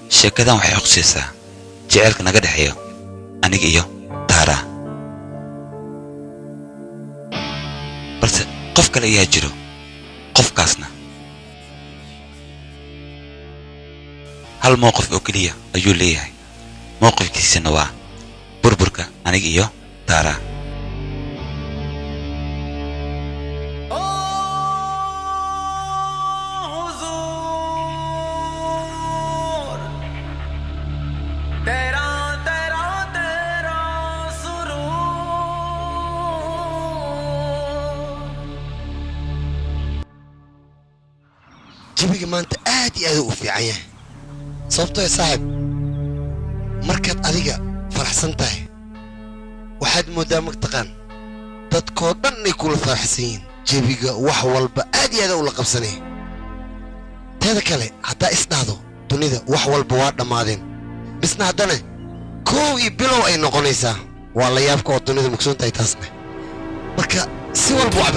sheekadan waxay xuqsiisaa jaceylka naga dhaxeeyo aniga iyo Tara balse qof kale ayaa jiro qofkaasna hal mowqif oo kaliya ayuu leeyahay mowqifkiisana waa burburka aniga iyo Tara jawiga maanta aad iyo aad u fiican yahay sababtoo ah saaxiib markaad adiga faraxsan tahay waxaad moodaa magtaqaan dadkoo dhan ay kula faraxsan yihiin jawiga wax walba aad iyo aad u la qabsanay teeda kale haddaa isdhaahdo dunida wax walba waa dhammaadeen bisna haddana koow iyo bilow ay noqonaysaa waa la yaabka oo dunida mugsoon tahay taasna marka si walba waa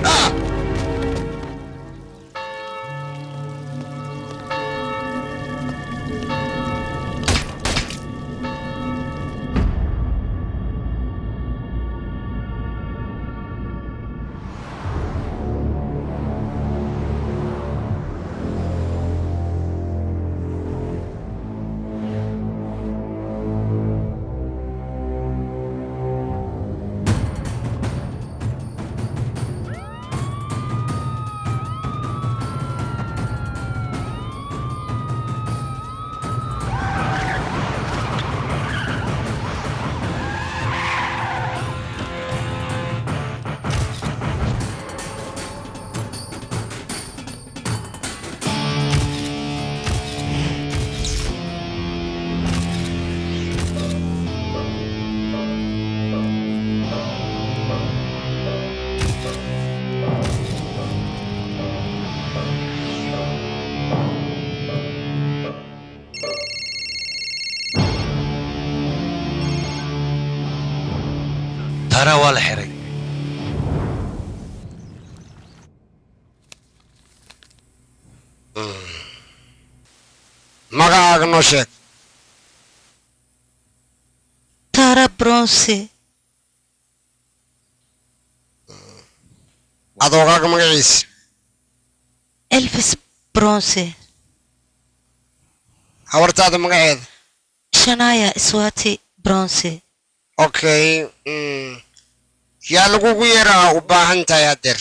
Tara waa la xiray magacaaga noo sheeg Tara Bronze adoogaga magaciisa Elvis Bronze hawartaada magaceeda Shania Swati Bronze okay yaa lagugu yeeraa u baahan tahay adeer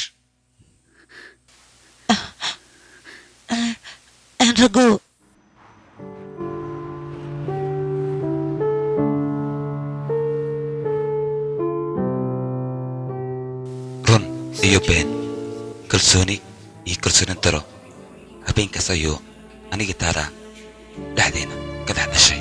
Enrago run iyo been kalsooni iyo kalsooni daro habeenkaas ayuu aniga Tara dhexdeena ka dhex dhashay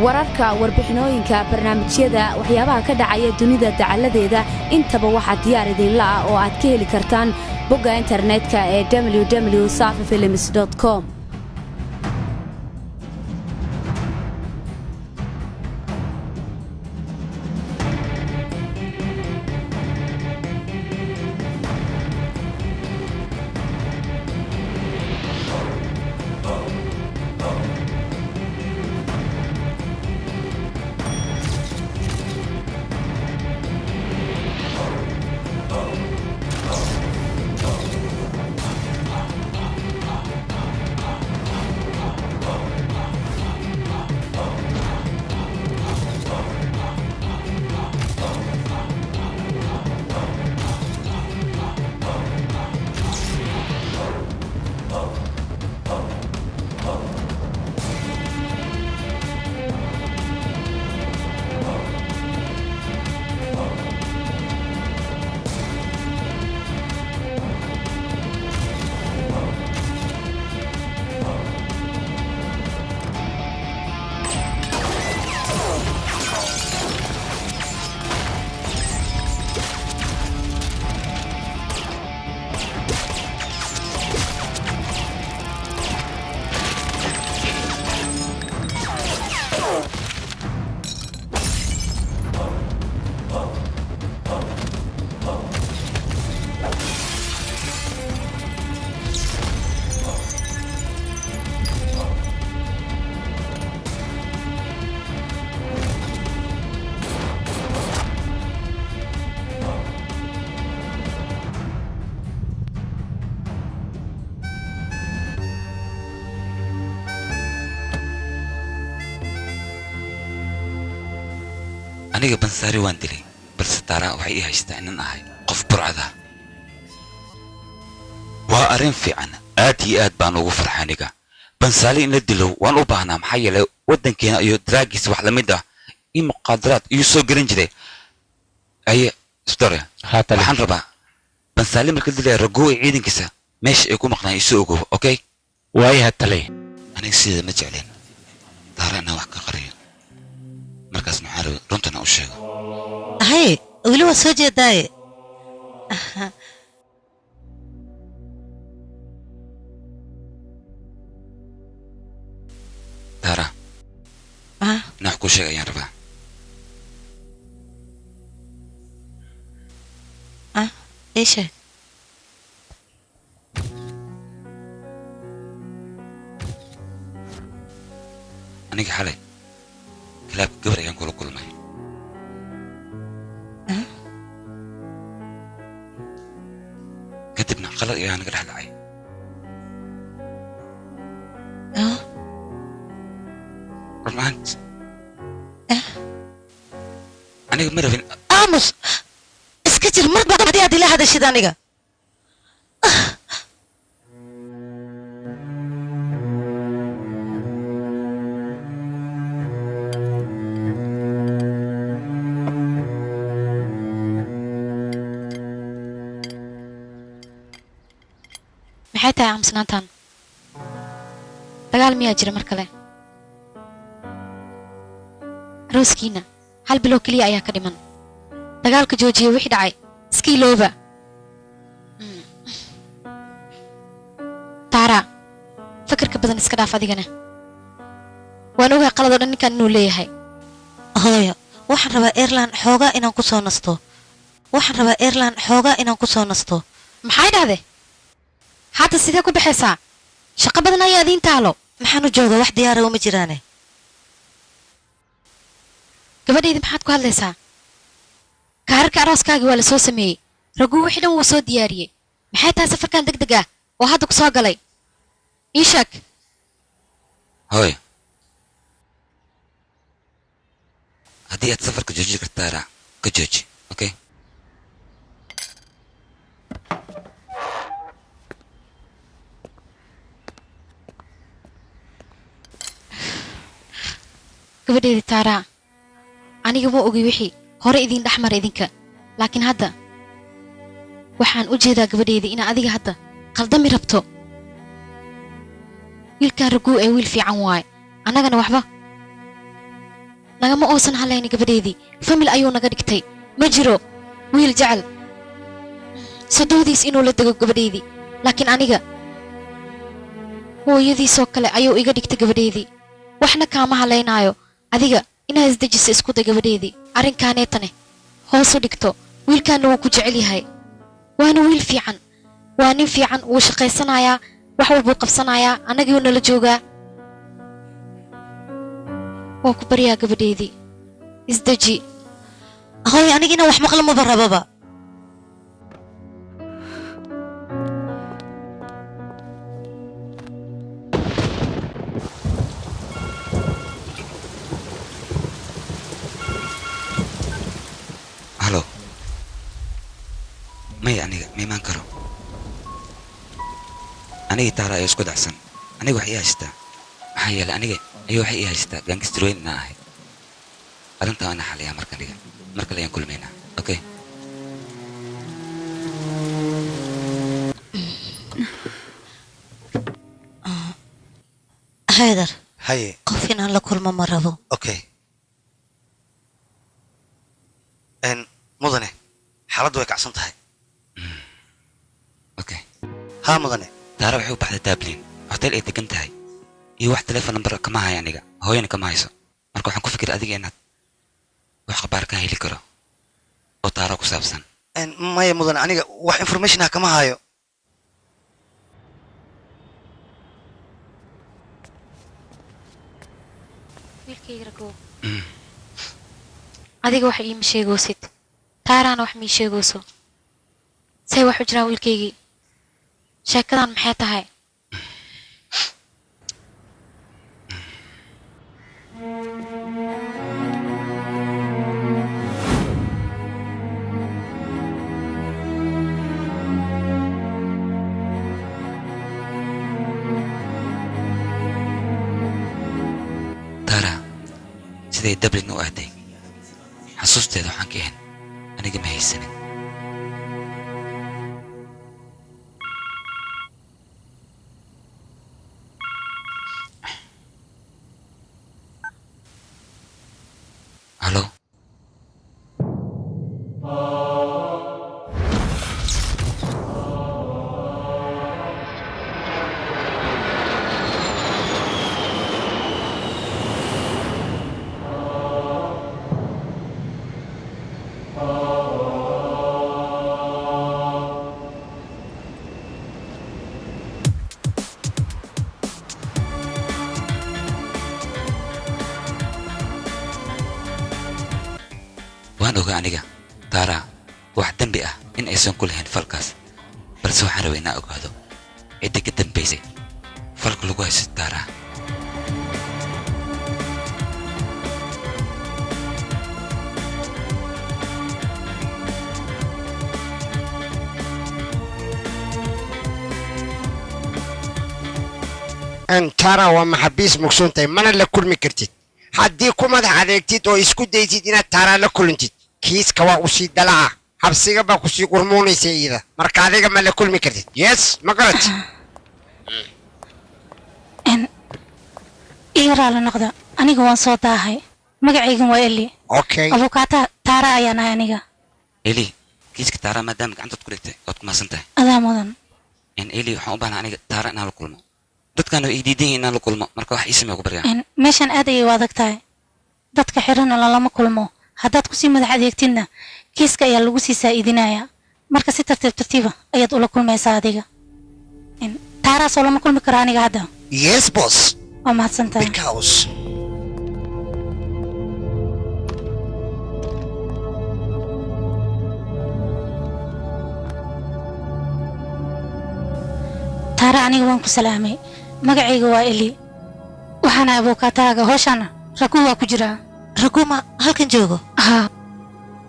wararka warbixinooyinka barnaamijyada waxyaabaha ka dhacaya dunida dacaladeeda intaba waxa diyaar idin la ah oo aad ka heli kartaan bogga internetka ee www.safifilms.com aniga bansaari waan dilay balse taara waxay ii haystaa inaan ahay qof burcada waa arrin fiican aad iyo aad baan ugu farxay aniga bansaali in la dilo waan u baahnaa maxaa yeelay waddankeena iyo daraagiisa wax la mid ah in muqaadaraad iyo soo gelin jiray aye story waxaan rabaa bansaali marka la dilaya ragoo iyo ciidankiisa meesha ay ku maqnaan isu ogow okay waayaha tale aniga sida ma jecleen taara inaan wax ka qariyo markaas maxaa rabay runtana u sheego haye weli waa soo jeedaaye taara inaan wax kuu sheega ayaan rabaa ii sheeg aniga xalay kilaabka gabar ayaan kula kulmay kadibna qalad ayaa naga dhex dhacay runaant aniga ma rabin aamus iska jir mar baa haddii aad ila hadashid aniga maxay tahay aamusnaantan dagaal miyaa jira mar kale arooskiina hal bilow keliya ayaa ka dhiman dagaalka joojiya wixii dhacay iska ilooba taara fakarka badan iska dhaaf adigana waan ogaa qaladoo dhan ninkan inuu leeyahay hooyo waxaan rabaa airline xoogaa inaan ku soo nasto maxay dhahde hadda sidee ku baxaysaa shaqo badan ayaa idiin taalo maxaan u jooga wax diyaara uma jiraane gabadhaydi maxaad ku hadlaysaa kaararka arooskaagii waa la soo sameeyey raguu wixii dhan wuu soo diyaariyey maxay tahay safarkan deg deg ah oo hadda ku soo galay ii sheeg hooy haddii aad safarka jooji kartaara ka jooji okay gabadheedi taaraa aniga ma ogi wixii hore idiin dhex mara idinka laakiin hadda waxaan u jeedaa gabadheedii inaa adiga hadda qaldami rabto wiilkan raguu ee wiil fiican waaye annagana waxba nagama oosan halayni gabadheedii famil ayuu naga dhigtay ma jiro wiil jecel sadoodiis inuu la dego gabadheedii laakiin aniga hooyadiisoo kale ayuu iga dhigtay gabadheedii waxna kaama halaynaayo adiga inaa isdejisa isku day gabadheedii arrinkaaneetane hoos u dhigto wiilkaanna wuu ku jecel yahay waana wiil fiican waa nin fiican wuu shaqaysanayaa wax walbuu qabsanayaa annagii nala joogaa waa ku baryaa gabadheedii isdeji hooyo anigina wax maqla maba rababa halo maya aniga ma imaan karo anigii taara ayaa isku dhacsan aniga wax ii haystaa maxaa yeelay aniga ayaa waxay ii haystaa gaangistirooyin inaan ahay arrintaa waa ina xaliyaa marka aniga mar kale ayaan kulmaynaa okay haydar haye qof inaan la kulmo ma rabo okay mudane xaaladdu way kacsan tahay okay haa mudane taara waxay u baxday dublin hotel ay degan tahay iyo wax telephone number kama hayo aniga hooyana kama hayso marka waxaan ku fikir adiga inaad wax khabaar ka heli karo oo taara ku saabsan maya mudane aniga wax information ah kama hayo wiilkayga ragow adiga wax iima sheegoosid taaraana wax mii sheegooso say wax u jiraan wiilkaygii sheekadan maxay tahay ee Dublin u aaday xasuusteeda waxaan ka ahayn aniga ma haysanin Hello waan ogaa aniga Tara wax dambi ah in aysan ku lahayn falkaas balse waxaan rabaa inaan ogaado cidda ka dambaysay falka lagu haysto Tara Tara waa maxabiis mugsuntay mana la kulmi kartid haddii ku madax adeegtid oo isku daytid inaad Tara la kulantid kiiska waa u sii dalaa habsiga baa ku sii qurmoonaysa iyada marka adiga ma la kulmi kartid yes ma garat إيرا لنقدر أنا جوان صوتها هاي مقعي جوا إلي okay أبوكاتا تارا يا نانيجا إلي kiiska Tara maadaama gacanta ku dhigtay ood ku maasantahay هذا مدن in Eli waxaan u baahnaa aniga Tara inaan la kulmo dadkan ay diideen inaan la kulmo marka wax ii sameeyo ku baryaa إن مشان أدي وادكتاي دتك حرنا لما كلمو هدات كسي مدح أديكتنا كيسكا يا لوسي سايدينايا مركز ترتيبة أيد أقول كل ما يساعدك إن تارا صار لما كل مكراني هذا yes boss وما تسنتين because تارا أنا جوان كسلامي مقعي جوا إلي وحنا أبوكاتاga هوشنا ركوبا كجرا raguma halkan joogo ها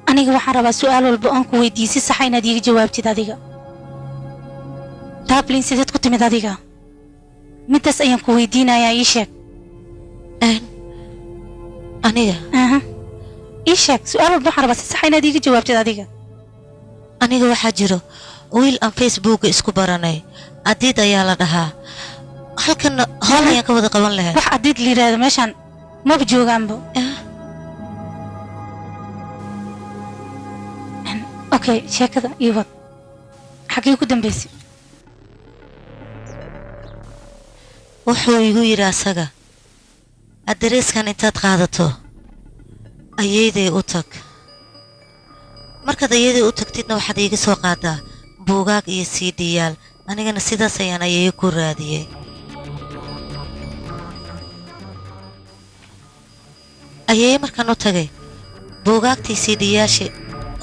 أنا جوا حرب سؤال والبؤن كويدي سحينا ديك جوابتي داديجا تابلين سيدت كنت مداديجا متى أيام كويدينا يا إيشك aniga أها إيشك سؤال والبؤن حرب سحينا ديك جوابتي داديجا aniga waxaa jiro wiil aan Facebook isku baranay adiid ayaa la dhahaa halkan hool ayaan ka wada qaban lahayn wax adiid liiraado meeshan ma joogaanbo okay sheekada iyo wad xagee ku dambeysay wuxuu igu yiri asaga adreeskan intaad qaadato ayeeday u tag markaad ayeeday u tagtidna waxaad iiga soo qaadaa buugaag iyo CD-yaal anigana sidaas ayaan ayeeyo ku raadiyey ayeeyo markaan u tagay buugaagtii CD-yaashii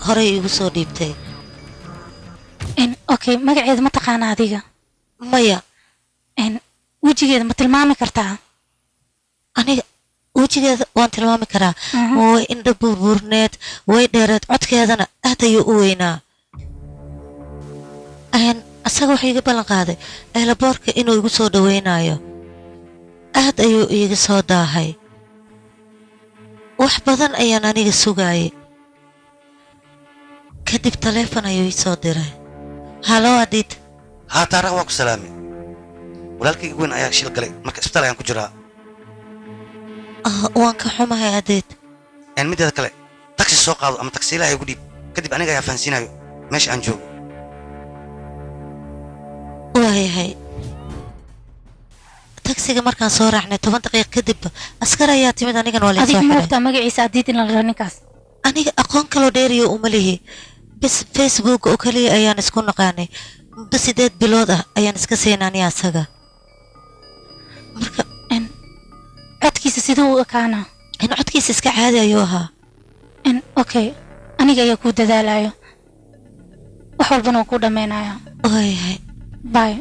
horey igu soo dhiibtay in okay magaceeda ma taqaana adiga maya in wajigeeda ma tilmaami kartaa aniga wajigeeda waan tilmaami karaa way indha burburneed way dheereed codkeedana aad ayuu u weynaa asaga wuxuu iga ballan qaaday eelaboorka inuu igu soo dhaweynayo aad ayuu iiga soo daahay wax badan ayaan aniga sugaayay kadib taleefon ayuu ii soo diray halo adid ها تارا واكو سلامي ولكن وين أيا شيل قلي مركز إسبتال أيام كجرا waan ka xumahay adid يعني مدة كله تاكسي سوق أما تاكسي لا يقولي كدب أنا جاي فانسينا ماشي أنجو waayahay tagsiga markaan soo raacnay 10 daqiiqo kadib askar ayaa timid anigan waa la soo adiga xiray moogta magaciisa adiid in la raro ninkaas aniga aqoon kaloo dheeriyo uma lihi bas Facebook oo kaliya ayaan isku naqaanay muddo 8 bilood ah ayaan iska seenaanay asaga marka in codkiisa siduu u ekaana in codkiisa iska caadi ayuu ahaa in okay aniga ayaa ku dadaalayo wax walbana waan ku dhameynayaa waayahay bye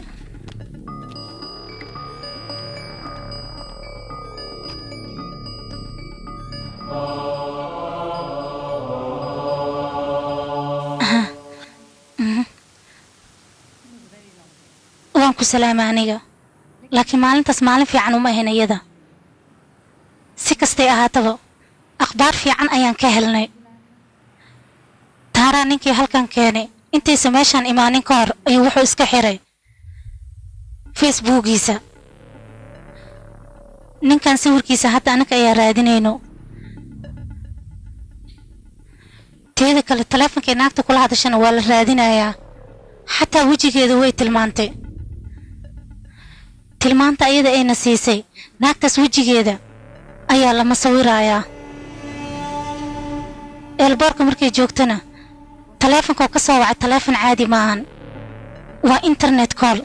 waan ku salaama aniga laakiin maalintaas maalin fiican uma ahayn iyada si kastay ahaataba akhbaar fiican ayaan ka helnay taaraa ninkii halkan keenay intaysa meeshaan imaanin ka hor ayuu wuxuu iska xiray facebookiisa ninkan sawirkiisa hadda anaga ayaa raadinayno teeda kale taleefonkay naagta kula hadashana waa la raadinayaa xataa wejigeeda way tilmaantay tilmaanta ayada ayna siisay naagtaas wejigeeda ayaa lama sawirayaa eelboorka markay joogtana taleefonka ka soo wacay taleefon caadi maahan waa internet call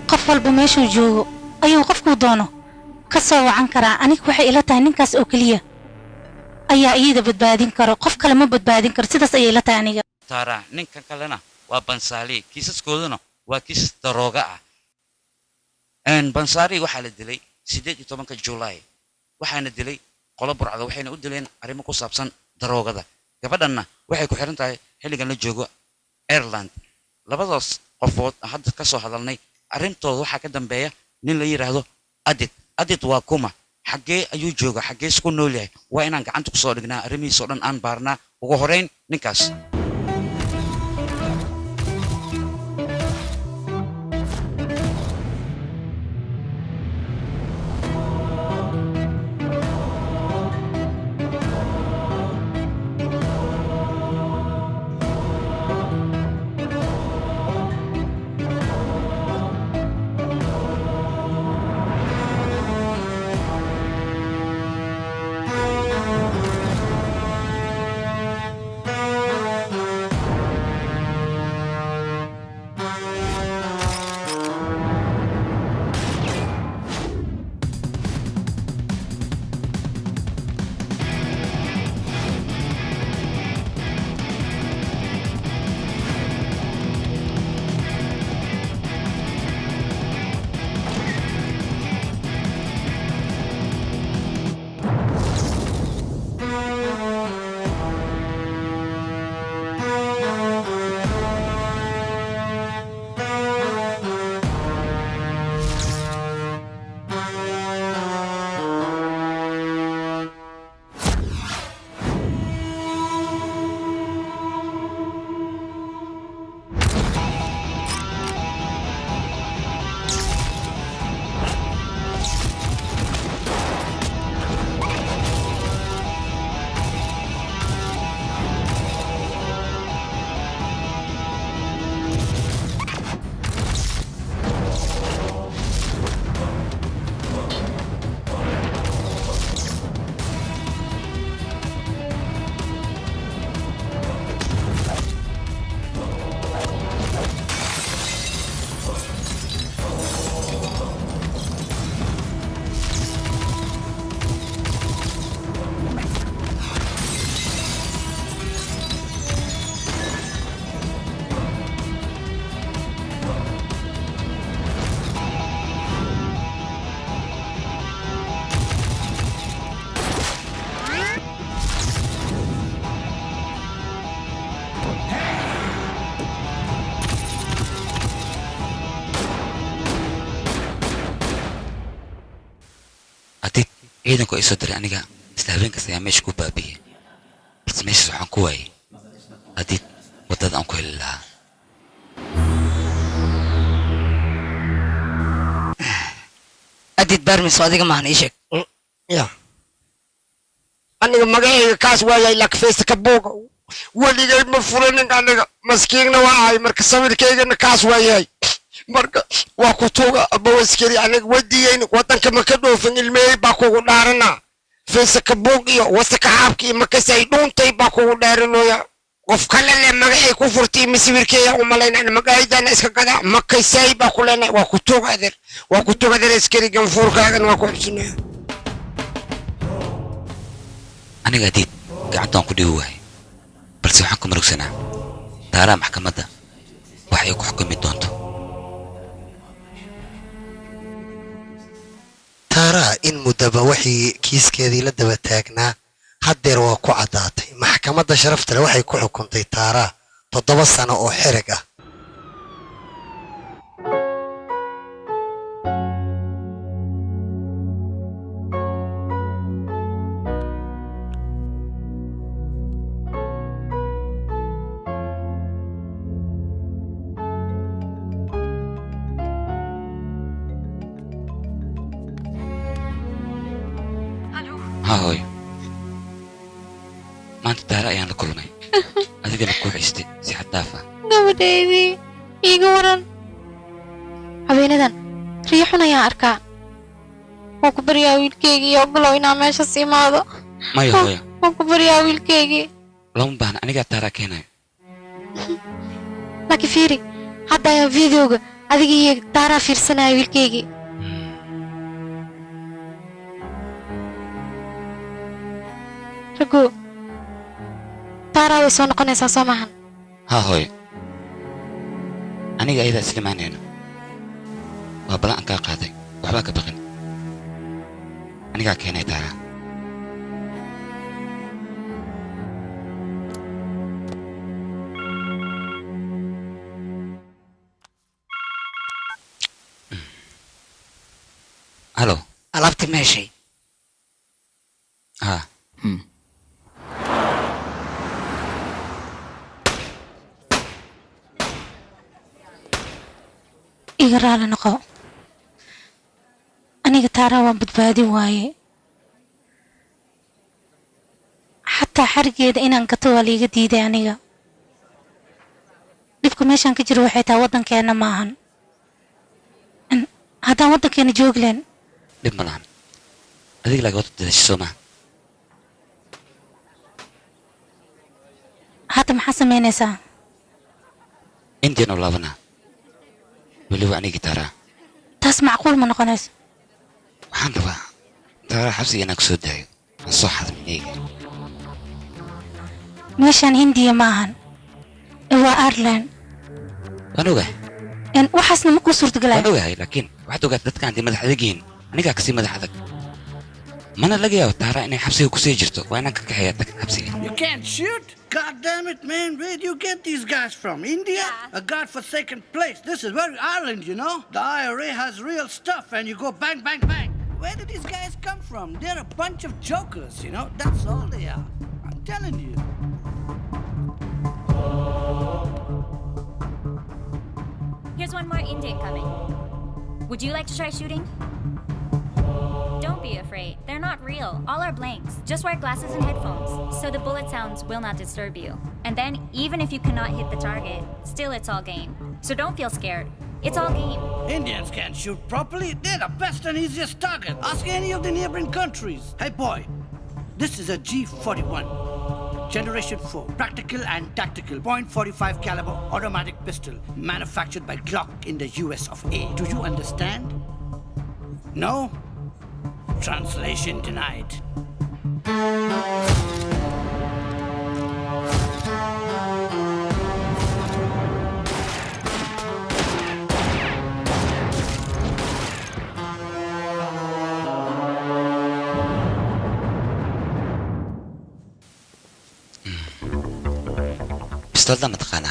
qof walba meeshuu joogo ayuu qofkuu doono ka soo wacan karaa aniga waxay ila tahay ninkaas oo keliya ayaa iyada badbaadin karo qof kale ma badbaadin karo sidaas ayay ila tahay aniga taara ninkan kalena waa bansaali kiisaskooduna waa kiisas darooga ah bansaari waxaa la dilay 18 July waxaana dilay qolo burcada waxayna u dileen arrimo ku saabsan daroogada gabadhanna waxay ku xiran tahay xilligan la joogo Ireland labadaas qofood hadda ka soo hadalnay arrintooda waxaa ka dambeeya nin la yiraahdo adid waa kuma xagee ayuu jooga xagee isku nool yahay waa inaan gacanta ku soo dhignaa arrimihiisa oo dhan aan baarnaa ugu horeyn ninkaas ciidanku ay soo diray aniga isla habeenkaas ayaa meesha ku baabiyey balse meeshaas waxaan ku waayey haddii waddada aan ku heli lahaa adid barmis adiga maahan ii sheeg ya aniga magacayga kaas waayay lakfeesta ka buuga weligay ma fulanin aniga maskiigna waa ahay marka sawirkaygana kaas waayay marka waa ku tuuga abawaskari aniga wadiyeyn wadanka ma ka dhoofin ilmeey baa kugu dhaarana feesa ka buug iyo wasaka xaabki makasay dhuuntay baa kugu dhaaranooya qof kale le magacay ku furtay masawirkeeya u malaynaa magacaydana iska gada makasay baa ku leenay waa ku tuuga adeer askari ganfuurkaagan waa ku xusnaa aniga diid gacantaan ku dhiwi waayay balse waxaan ku marugsanaa taaraha maxkamadda waxay ku xukumi doonto taaraha in muddaba wixii kiiskeedii la daba taagnaa haddeer waa ku caddaatay maxkamadda sharafta leh waxay ku xukuntay taaraha 7 sano oo xereg ah ها هوي ما أنت ترى أيام كلنا أديك أنا كوع استي سي حدافة gabadhaydii iiga waran habeenadan riixun ayaan arkaa waan ku baryaa wiilkaygii ogolow inaa meeshas imaado ما يهوي waan ku baryaa wiilkaygii لون بان أنا قاعد ترى كينا laakiin fiiri hadda ayaan videoga adiga iyo daaraa fiirsanaya wiilkaygii rago daaraa way soo noqonaysaa soo maahan ها هوي أنا قاعد أسلم هنا وبلا أنك قاضي وحباك بغن أنا قاعد كينا ترى هلو alaabta meeshay ها iga raali noqo aniga taaraa waan badbaadin waaye xataa xarigeeda inaan gato waa liiga diiday aniga dhibka meeshaan ka jiro waxay tahay waddankeena maahan haddaan waddankeena joogleen dhib ma lahan adiga laga wada dadasho soo maha hadda maxaa samaynaysaa indian oo laabanaa weliba anigi taaraa taas macquul ma noqonayso waxaan rabaa taaraa xabsiga inaan ku soo daayo aan soo xadminayga meeshaan hindiya maahan waa ireland waan ogahay waxaasna ma kuu suurtagalaya waan ogahay laakiin waxaad ogaata dadka haddii madax adag yihiin anigaa kasii madax adag mana laga yaabo taaraa inay xabsiga kusii jirto waa inaan ka kaxeeya tag xabsiga You can't shoot? God damn it, man. Where do you get these guys from? India? A godforsaken place. This is very Ireland, you know? The IRA has real stuff and you go bang, bang, bang. Where did these guys come from? They're a bunch of jokers, you know? That's all they are. I'm telling you. Here's one more Indian coming. Would you like to try shooting? Don't be afraid. They're not real. All are blanks. Just wear glasses and headphones, so the bullet sounds will not disturb you. And then, even if you cannot hit the target, still it's all game. So don't feel scared. It's all game. Indians can't shoot properly. They're the best and easiest target. Ask any of the neighboring countries. Hey, boy. This is a G41. Generation 4. Practical and tactical. .45 caliber automatic pistol. Manufactured by Glock in the US of A. Do you understand? No? Translation denied. بستولدا متقانا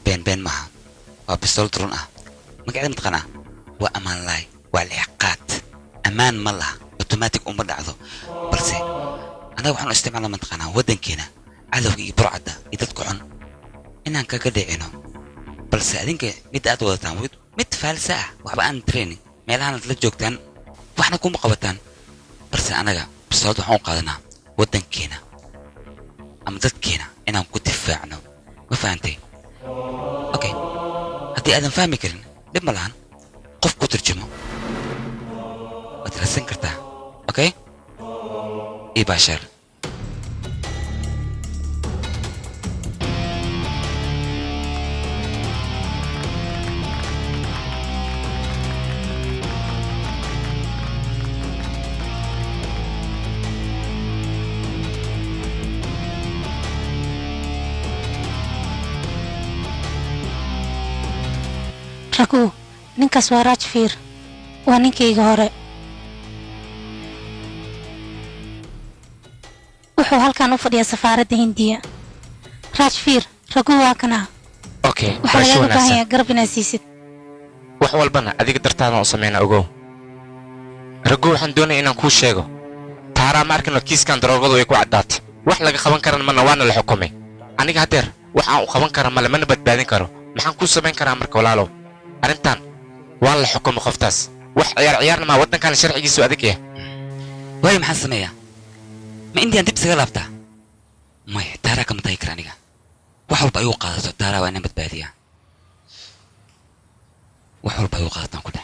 بين معها وبستول درون مقعد متقانا وأمان لاي والعقات أمان ملا أوتوماتيك أمر دعضو بلسي أنا وحنا استعمالنا متقانا ودن كينا عدو يبرعدا يتدكعون إنان كاكدعينو بلسي أدينك ميد أدوضتان ويد ميد فالساء وحبا أن تريني ميلهانا تلجوكتان وحنا كون بقبتان بلسي أنا بستولدا حون قادنا ودن كينا أما دادكينا إنان كنت دفاعنا ما فهمتي أوكي هدي آدم فاهمي كرين لب ملان قف كترجمه وترسن كرتا أوكي إي باشر ragu ninkaas waa raajfiir waa ninkayga hore wuxuu halkan u fadhiyaa safaaradda hindiya raajfiir ragu waa kana okay waxaa lagaaga baahan yahay garab inaad siisid wax walbana adiga dartaada u sameynaa ogow ragu waxaan doonaya inaan kuu sheego taaraa ma arkino kiiskan daroogadu ay ku caddaatay wax laga qaban karan mana waana la xukumay aniga hadeer wax aan u qaban kara male mana badbaadin karo maxaan kuu samayn karaa marka walaalow arrintan waa la xukumay qoftaas wax ciyaarna ma waddankan sharcigiisu adag yahay واي محل سمية ما عندي أنت بسجل أفتح ما ترى كم تاي كرانيكا وحول بأيو قاعدة ترى وأنا بتبادية وحول بأيو قاعدة كده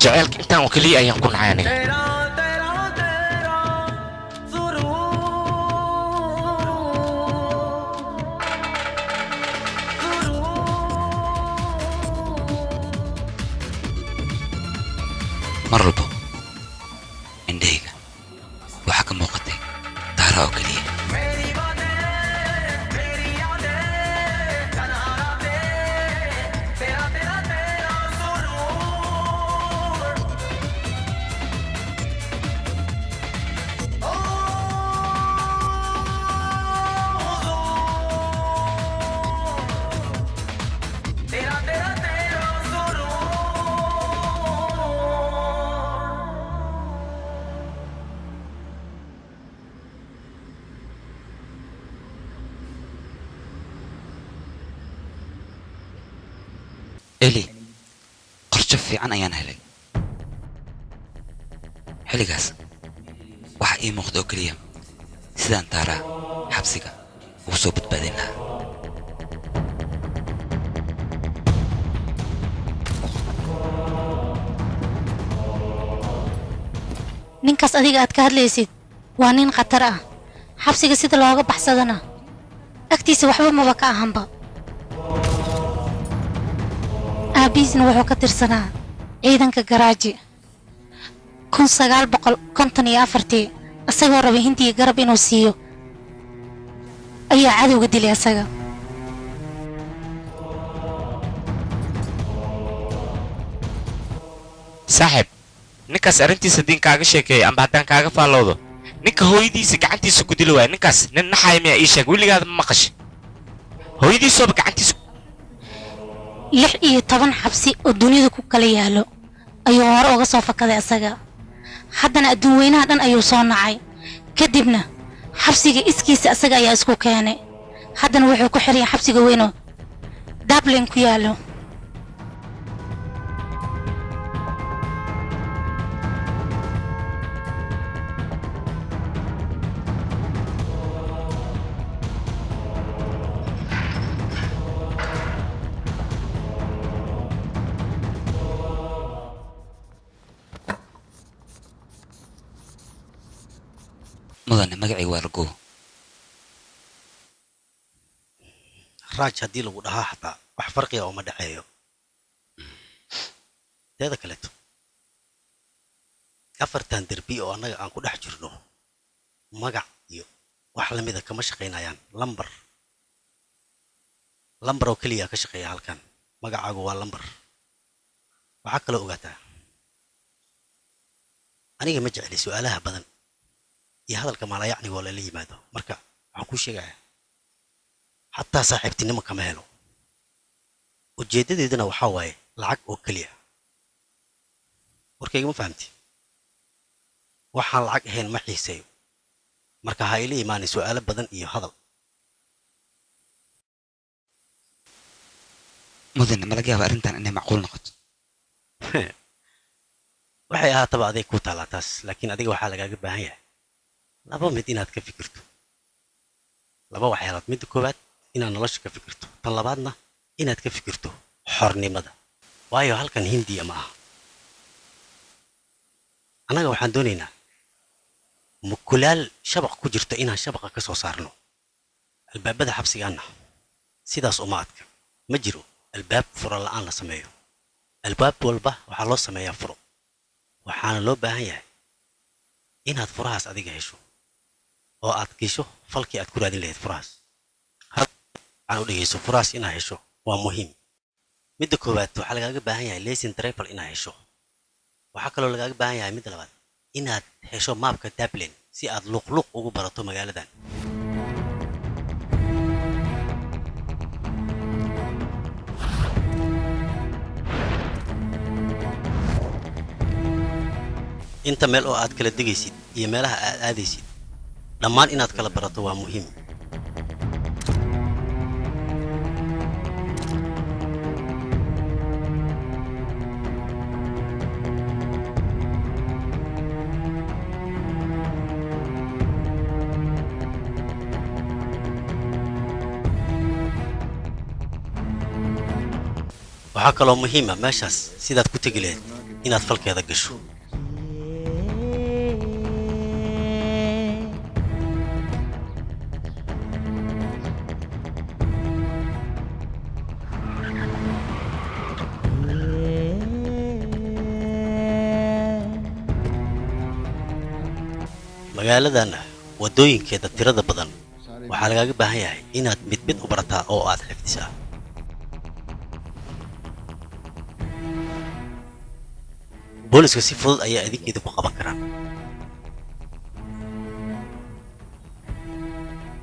jaceylka intaan oo keliya ayaan ku nacay aniga mar walbo indhahayga waxaa ka muuqatay daara oo keliya إلي قرشة في عن أيان هلي هلي قاس waxa ii muuqda oo kaliya sidaan taara xabsiga ugu soo badbaadin lahaa ninkaas adiga aad ka hadlaysid waa nin khatar ah xabsiga sida looga baxsadana agtiisa waxba maba ka ahanba aabiisna wuxuu ka tirsanaa ciidanka garaaji 1954 asagoo rabay hindiya garab inuu siiyo ayaa cadowga dilay asaga saaxiib ninkaas arrintiisa diin kaaga sheekeeyay amba haddaan kaaga faallowdo ninka hooyadiisa gacantiisa ku dili waaya ninkaas nin naxaya miyaa ii sheeg weligaada ma maqashay hooyadiisooba gacantiisa 16 xabsi oo dunida ku kala yaalo ayuu hore uga soo fakaday asaga haddana adduun weynaha dhan ayuu soo nacay kadibna xabsiga iskiisa asaga ayaa isku keenay haddana wuxuu ku xiran yahay xabsiga weyn oo Dublin ku yaalo mudane magacii waa lagu raaj haddii lagu dhahaa xataa wax farqiga uma dhaxeeyo teeda kaleeto afartan derbi oo annaga aan ku dhex jirno magac iyo wax lamida kama shaqaynayaan lambar oo keliya ka shaqeeya halkan magacaagu waa lambar waxaa kaloo ogaataa aniga ma jecli su'aalaha badan iyo hadalka maalayacniga oo lala yimaado marka waxaan kuu sheegayaa xataa saaxiibtinimo kama helo ujeeddadeeduna waxaa waaye lacag oo keliya warkayga ma fahamti waxaan lacag ahayn ma xiiseeyo marka ha ila imaanin su'aalo badan iyo hadal mudane ma laga yaaba arrintan inay macquul noqoto waxay ahaataba aday ku taalaa taas laakiin adiga waxaa lagaaga baahan yahay laba mid inaad ka fikirto laba waxyaalood midda koowaad inaad nolosha ka fikirto tan labaadna inaad ka fikirto xornimada waayo halkan hindiya ma aha annaga waxaan doonaynaa mukulaal shabaq ku jirta inaan shabaqa ka soo saarno albaabada xabsigaanna sidaas uma adka ma jiro albaab furo la'aan la sameeyo albaab walba waxaa loo sameeyaa furo waxaana loo baahan yahay inaad furahaas adiga hesho oo aad gesho falkii aad ku raadin lahayd furahaas waxaan u dhegeyso furahaas inaad hesho waa muhiim midda koowaad waxaa lagaaga baahan yahay lesin travel inaad hesho waxaa kaloo lagaaga baahan yahay midda labaad inaad hesho maapka Dublin si aad luqluq ugu barato magaaladan inta meel oo aad kala degaysid iyo meelaha aad aadaysid dhammaan inaad kala barato waa muhiim waxaa kaloo muhiim ah meeshaas sidaad ku tegi lahayd inaad falkeeda gasho magaaladan wadooyinkeeda tirada badan waxaa lagaaga baahan yahay inaad mid mid u barataa oo aad xifdisaa booliska si fudud ayaa idinkeeda ku qaban karaan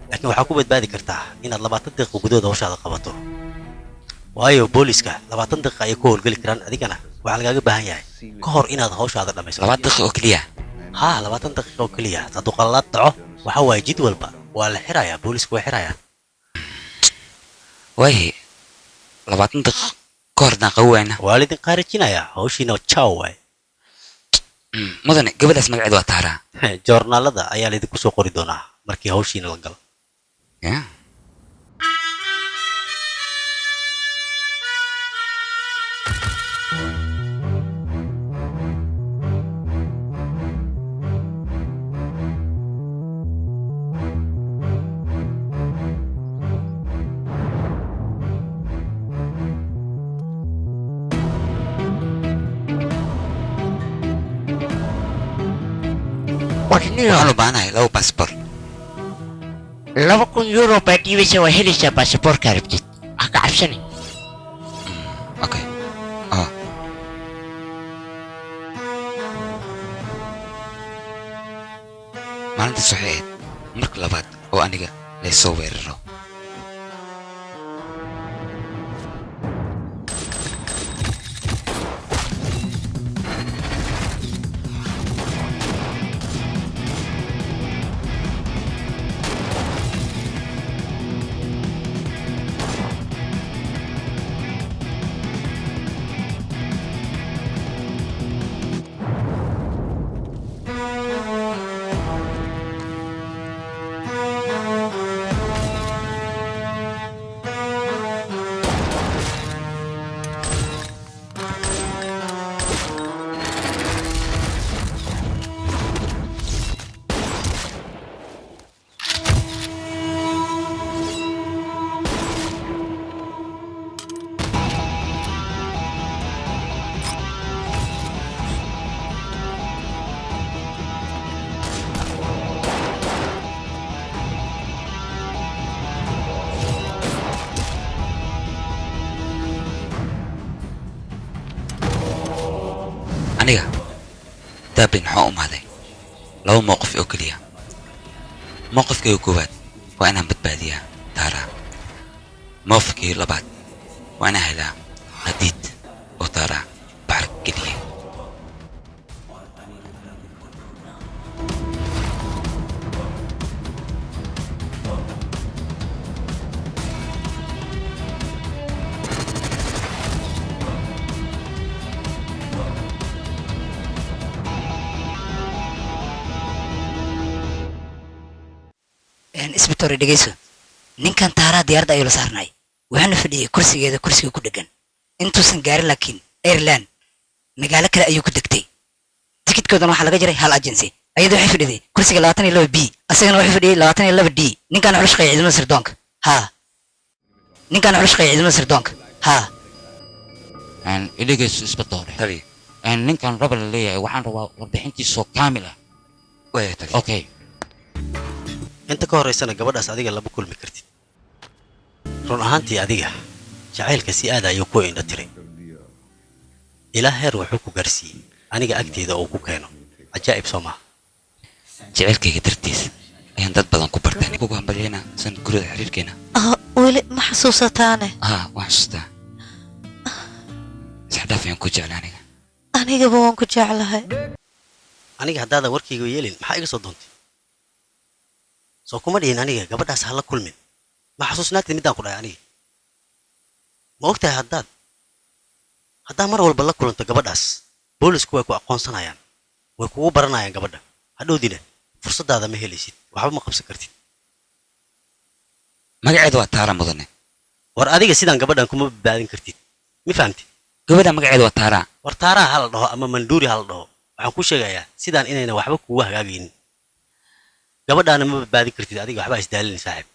laakiin waxaa ku badbaadi kartaa inaad 20 daqiiqo gudahood hawshaada qabato waayo booliska 20 daqiiqo ayay ku howlgeli karaan adigana waxaa lagaaga baahan yahay ka hor inaad hawshaada dhamayso 2 daqiiqo oo keliya ها 20 دقيقة كلية صدق الله طعه وحوا جدول بقى ولا حرايا بوليس كوا حرايا وهي 20 دقيقة كورنا قوينا والدين قارجينا يا هوشينا تشاو واي مدن قبل اسمع عيد واتارا جورنال هذا ayaa idinku soo qori doona markii hawshiina la galo waxaan u baahanahay 2 baasaboor 2,000 euro baad dhiibaysaa waa helaysaa baasaboorka rabtid ha ka cabsani okay maalintaas waxay ahayd marka labaad oo aniga laysoo weeraro aniga daabin waxaa u mahday 2 mowqif oo keliya mowqifkii koowaad waa inaan badbaadiyaa taara mowqifkii labaad waa inaan helaa hadiid oo taara baxar geliya isbitoore dhegeyso ninkan taaraa diyaaradda ayuu la saarnay waxaana fadhiyay kursiga ku dhegan intuusan gaarin laakiin Ireland magaalo kale ayuu ku degtay tikidkoodan waxaa laga jaray hal agency ayadoo waxay fadhiday kursiga 22B asagana wuxuu fadhiyay 22D ninkan wuxuu shaqeeyay ciidamada sirdoonka dhegeyso isbitoore ninkan raba la leeyahay waxaan rabaa warbixintiisoo kaamil ah okay inta ka horeysana gabadhaas adiga laba kulmi kartid run ahaantii adiga jacaylka si aad ayuu ku indha tiray ilaa heer wuxuu ku gaarsiiyey aniga agteeda uu ku keeno ajaa'ib soo maaha jacaylkayga dartiis ayaan dad badan ku bartay ugu hambalyayna san gurida xiriirkeena weli ma xasuusataane waan xasuustaa isxadhaaf ayaan ku jeclay anigaba waan ku jeclahay aniga haddaadan warkayga yeelin maxaa iga soo doontay soo kuma dhihin aniga gabadhaas ha la kulmin ma xasuusnaatid midaan ku dhahay aniga ma ogtahay haddaa mar walba la kulanto gabadhaas boolisku way ku aqoonsanayaan way kugu baranayaan gabadha hadhowdina fursadaada ma helaysid waxba ma qabsan kartid magaceedu waa taara mudane war adiga sidaan gabadhan kuma badbaadin kartid ma fahamtid gabadha magaceeda waa taaraa war taaraa ha la dhaho ama manduuri ha la dhaho waxaan ku sheegayaa sidaan inayna waxba kugu hagaagaynin gabadhaana ma badbaadin kartid adiga waxba isdaalin saaxiib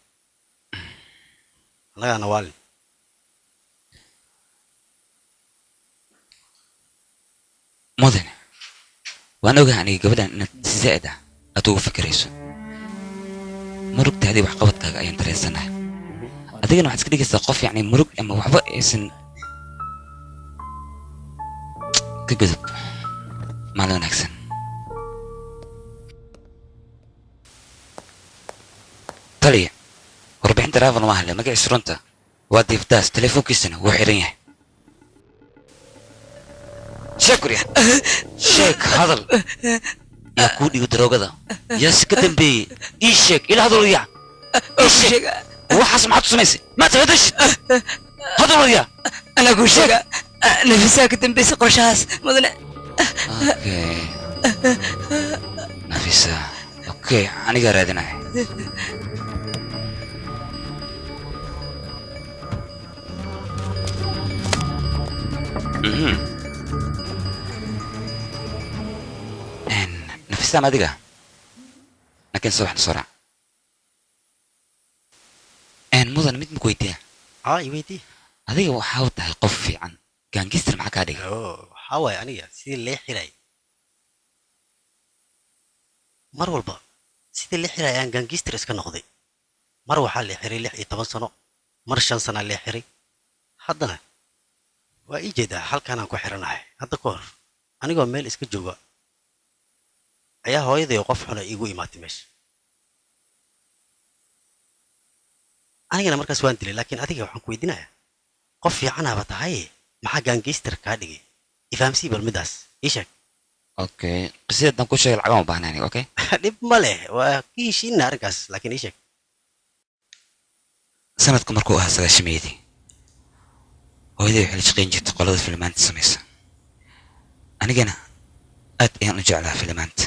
annagaana waalin mudane waan ogahay aniga gabadhan inaad si zaa'id ah aad ugu fikirayso murugtaadii waxqabadkaaga ayaan dareensanahay adigana waxaad iska dhigaysaa qof yacni murug ama waxba aysan ka gudub maalin wanaagsan taliya warbixinta raafan waa hadlay magaciisa runta waa diifdaas telefoonkiisana wuu xiran yahay sheeg gurya sheeg hadal yaa kuu dhigo daroogada yaa si ka dambeeyey ii sheeg ila hadal wadiya ii sheeg waxaas maxaad ku samaysay ma tagadash hadal wadiya anaa kuu sheega nafisaa ka dambaysay qorshahaas mudane okay nafisa okay anigaa raadinaya nafisaan adiga laakiin subaxna soo raac mudan mid maku weydiiya iweydii adiga waxaa u tahay qof fiican gaangistar maxaa kaa dhigay waxaa waaye aniga sidii lee xiray mar walba sidii lee xiray ayaan gaangistar iska noqday mar waxaa lee xiray 16 sano mar 5 sana lee xiray haddana waa ii jeedaa halkaanaan ku xiranahay hadda ka hor anigoo meel iska jooga ayaa hooyaday qof xuna iigu imaatay meesha anigana markaas waan dilay laakiin adiga waxaan ku weydiinayaa qof fiicanaaba tahay maxaa gaangistar kaa dhigay ifahamsii bal midaas ii sheeg okay qisidadan ku sheegay lacag ma baahnaani okay dhib ma leh waa ka heshiina arrinkaas laakiin ii sheeg sanadku markuu ahaa 9 hooyaday waxay la shaqayn jirtay qolada filmaanta samaysa anigana aad ayaan u jeclaa filmaanta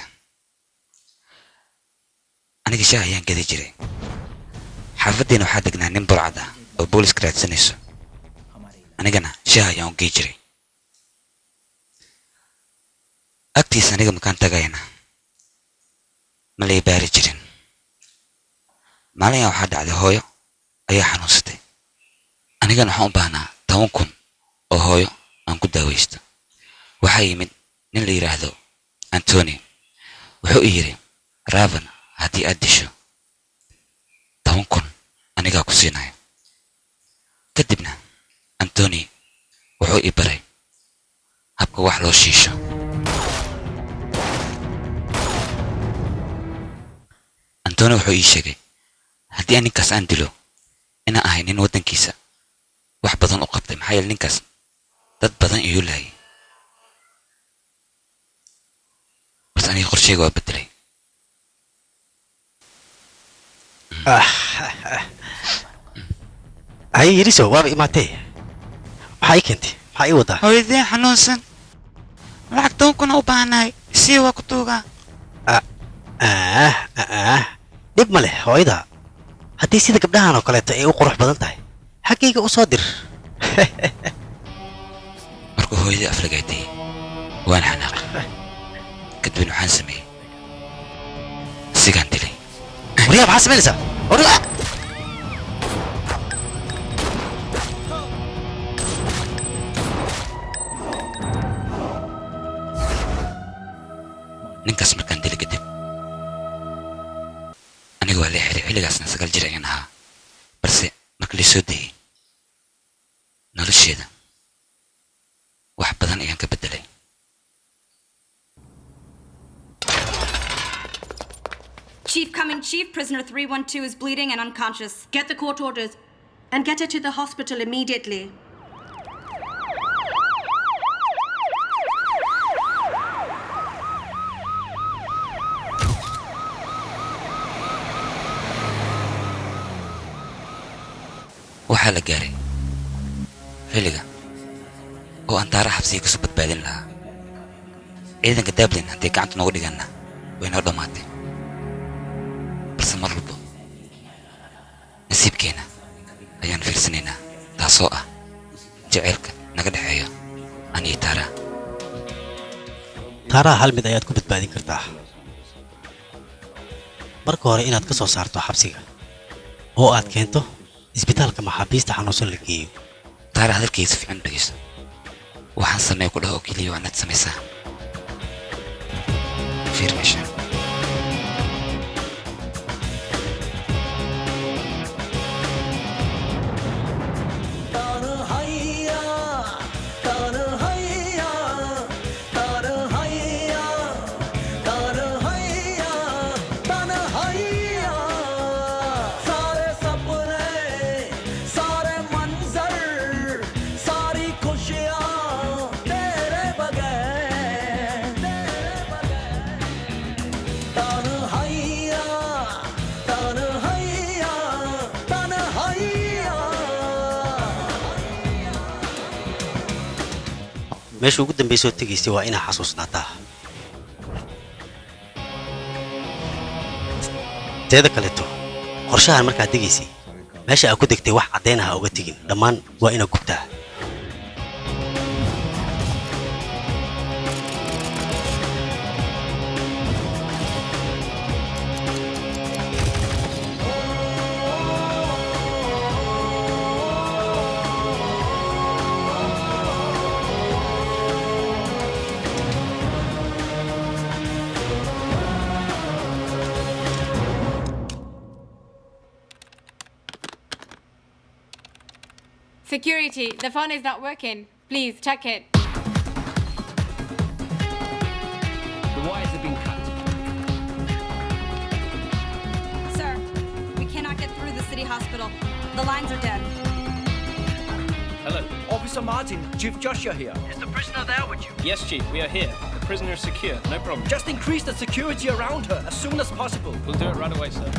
aniga shaah ayaan gadi jiray xaafaddeena waxaa degnaa nin burcad ah oo booliska raadsanayso anigana shaah ayaan u gey jiray agtiisa aniga makaan tagayana ma lay baari jirin maalin waxaa dhacday hooyo ayaa xanuunsatay anigana waxaan u baahnaa 10,000 oo hooyo aan ku daawaysto waxaa yimid nin la yidhaahdo antoni wuxuu i yidhi ravan haddii aad disho 10,000 anigaa ku siinayo kadibna antoni wuxuu i baray habka wax loo shiisho antoni wuxuu ii sheegay haddii aan ninkaas aan dilo inaan ahay nin waddankiisa wax badan u qabtay maxaa yeele ninkaas dad badan iyuu laayay bas aniga qorsheyga waa bedelay hay yiriso waaba imaatee maxaa ii keentay maxaa ii wadaa hooyadeen xanuunsan lacag 10,000 u baahnahay sii waa ku tuugaa dhib ma leh hooyada haddii sida gabdhahan oo kaleeto ay u qurux badan tahay xaggayga u soo dir markuu hooyadii aflagaatay waan xanaaqay kadibna waxaan sameeyey sigaan dilay waryaa maxaa samaynaysaa waryaa ninkaas markaan dili kadib aniga waa la xiray xilligaasna 9 jir ayaan ahaa balse marka la soo dayay nolosheeda wax badan ayaan ka bedelay Chief coming, Chief. Prisoner 312 is bleeding and unconscious. Get the court orders and get her to the hospital immediately. waxaa la gaaray xilliga oo aan taara xabsiga kasoo badbaadin lahaa ciidanka dublin hadday gacanta noogu dhiganna way noo dhammaatay balse mar walba nasiibkeena ayaan fiirsanaynaa taasoo ah jaceylka naga dhexeeya taaraha hal mid ayaad ku badbaadin kartaa marka hore inaad ka soo saarto xabsiga oo aad keento isbitaalka maxaabiista xanuunsan la geeyo taara hadalkiisa fiican dhegeyso waxaan sameey ku dhaho oo keliya waa inaad samaysaa fiir meesha meesha ugu dambeysay oo tegaysay waa inaa xasuusnaataa teeda kaleeto qorshahan markaad degaysay meesha aad ku degtay wax caddaynaha uga tegin dhammaan waa inaad gubtaa Security, the phone is not working. Please check it. The wires have been cut. Sir, we cannot get through the city hospital. The lines are dead. Hello. Officer Martin, Chief Joshua here. Is the prisoner there with you? Yes, Chief, we are here. The prisoner is secure, no problem. Just increase the security around her as soon as possible. We'll do it right away, sir.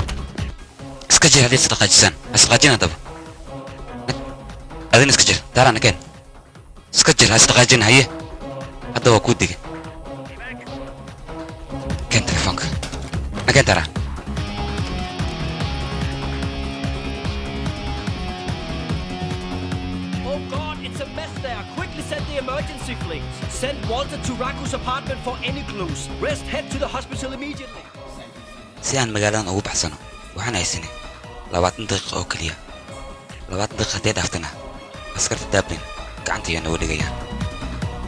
اسكجر هذه صدقة جسان اسقاجنا دب أذن اسكجر ترى أنا كان اسكجر هصدقة جن هي هذا هو كودي كان تلفونك أنا كان ترى Oh God, it's a mess there. Quickly send the emergency fleet. Send Walter to Raku's apartment for any clues. Rest, head to the hospital immediately. سيان مجالان أو بحسنه وحنا يسني لواتن دقيقة أو كلية لواتن دقيقة تيد أفتنا أسكرت الدابين كعنتي أنا ولي جاية.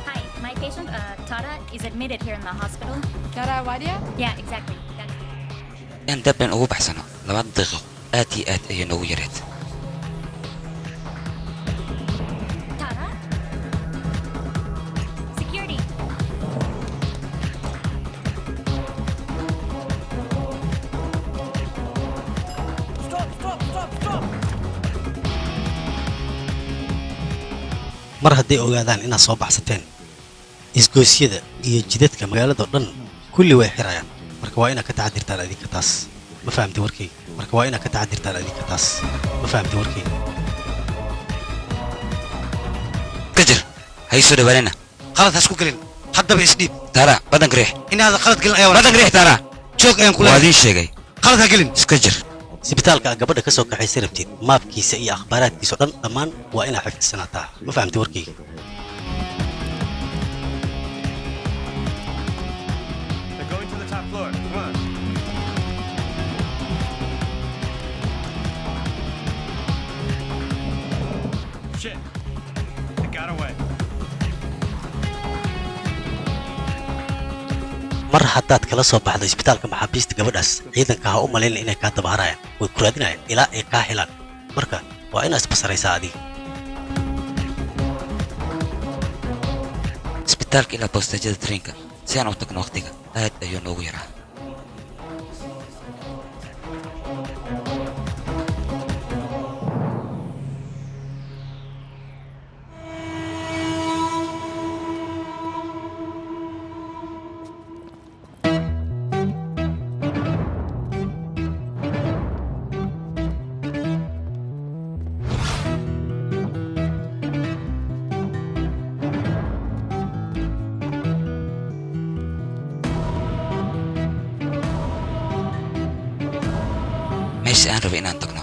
Hi, my patient, Tara, is admitted here in the hospital. Tara Wadia? Yeah, exactly. يعني دابين أو بحسنه لواتن دقيقة آتي أي نو يريد. Tara? Security. mar hadday ogaadaan inaad soo baxsateen isgoosyada iyo jidadka magaalada dhan kulli way xirayaan marka waa inaad ka taxadirtaan adinka taas ma fahamtay warkayga marka waa inaad ka taxadirtaan adinka taas ma fahamtay warkayga كجر هاي سودة بالنا qalad hasku gelin haddaba isdhiib ترى بدن قريح inaad qalad gelin ayaa بدن قريح ترى joog ayaan kula وادين شيء qalad ha gelin اسكجر isbitaalka aad gabadha ka soo kaxaysay rabtid maabkiisa iyo akhbaaraadkiisa oo dhan dhammaan waa inaad xifdisanataa ma fahamtay warkayga They're going to the top floor. Come on. Shit. They got away. mar haddaad kala soo baxdo isbitaalka maxaabiista gabadhaas ciidanka ha u malayn inay kaa dabaharayaan way ku raadinayaan ilaa ay kaa helaan marka waa inaad isbasaraysaa adiga isbitaalka ilaa boostajada trainka si aan u tagno waqtiga aad ayuu noogu yaraa meesha aan rabay inaan tagno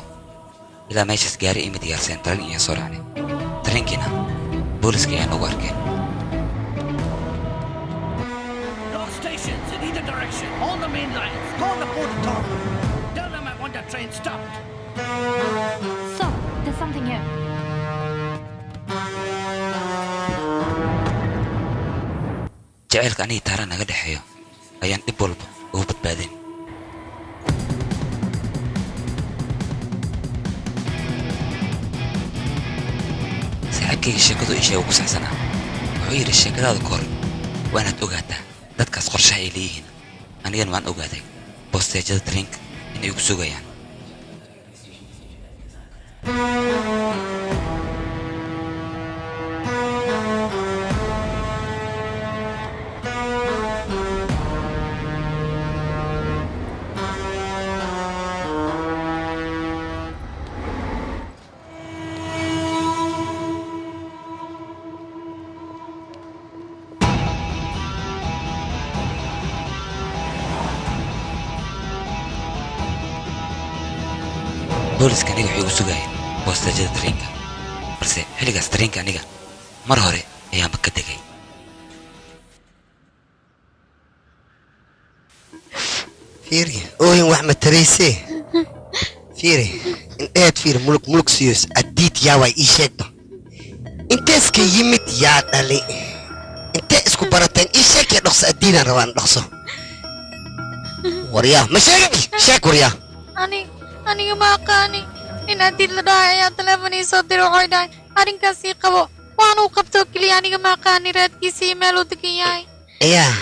ilaa meeshaas gaari ima diyaarseen tarin iyo soo raacnay tarinkiina booliska ayaa nagu arkeen stations in either direction. All the main lines. Call the port authority. Tell them I want that train stopped. So, there's something here. jacaylka aniga taara naga dhexeeyo ayaan dhib walba ugu badbaadin saaxiibkayga sheekadu ii sheega ku saxsanaa wuxuu yidhi sheekadaada ka hor waa inaad ogaataa dadkaas qorshaha ay leeyihiin anigana waan ogaaday boosteejada tareenka inay igu sugayaan booliska aniga waxay igu sugayeen boosteejada tareenka balse xilligaas tareenka aniga mar hore ayaanba ka degay fiiri oohin wax ma taraysee fiiri indheed fiiri muluk siyos addiid yaa waa ii sheegba inteeska yimid yaa dhali intee isku barateen ii sheegkee dhaqso addiidaan rabaan dhaqso waryaa ma sheegay sheeg waryaa aniga ma aqaani in addiid la dhahay ayaa teleefon ii soo diray waxay dhahay arrinkaas ii qabo waan uu qabtoo keliya aniga ma aqaani raadkiisa iyo meel uu degan yahay yaa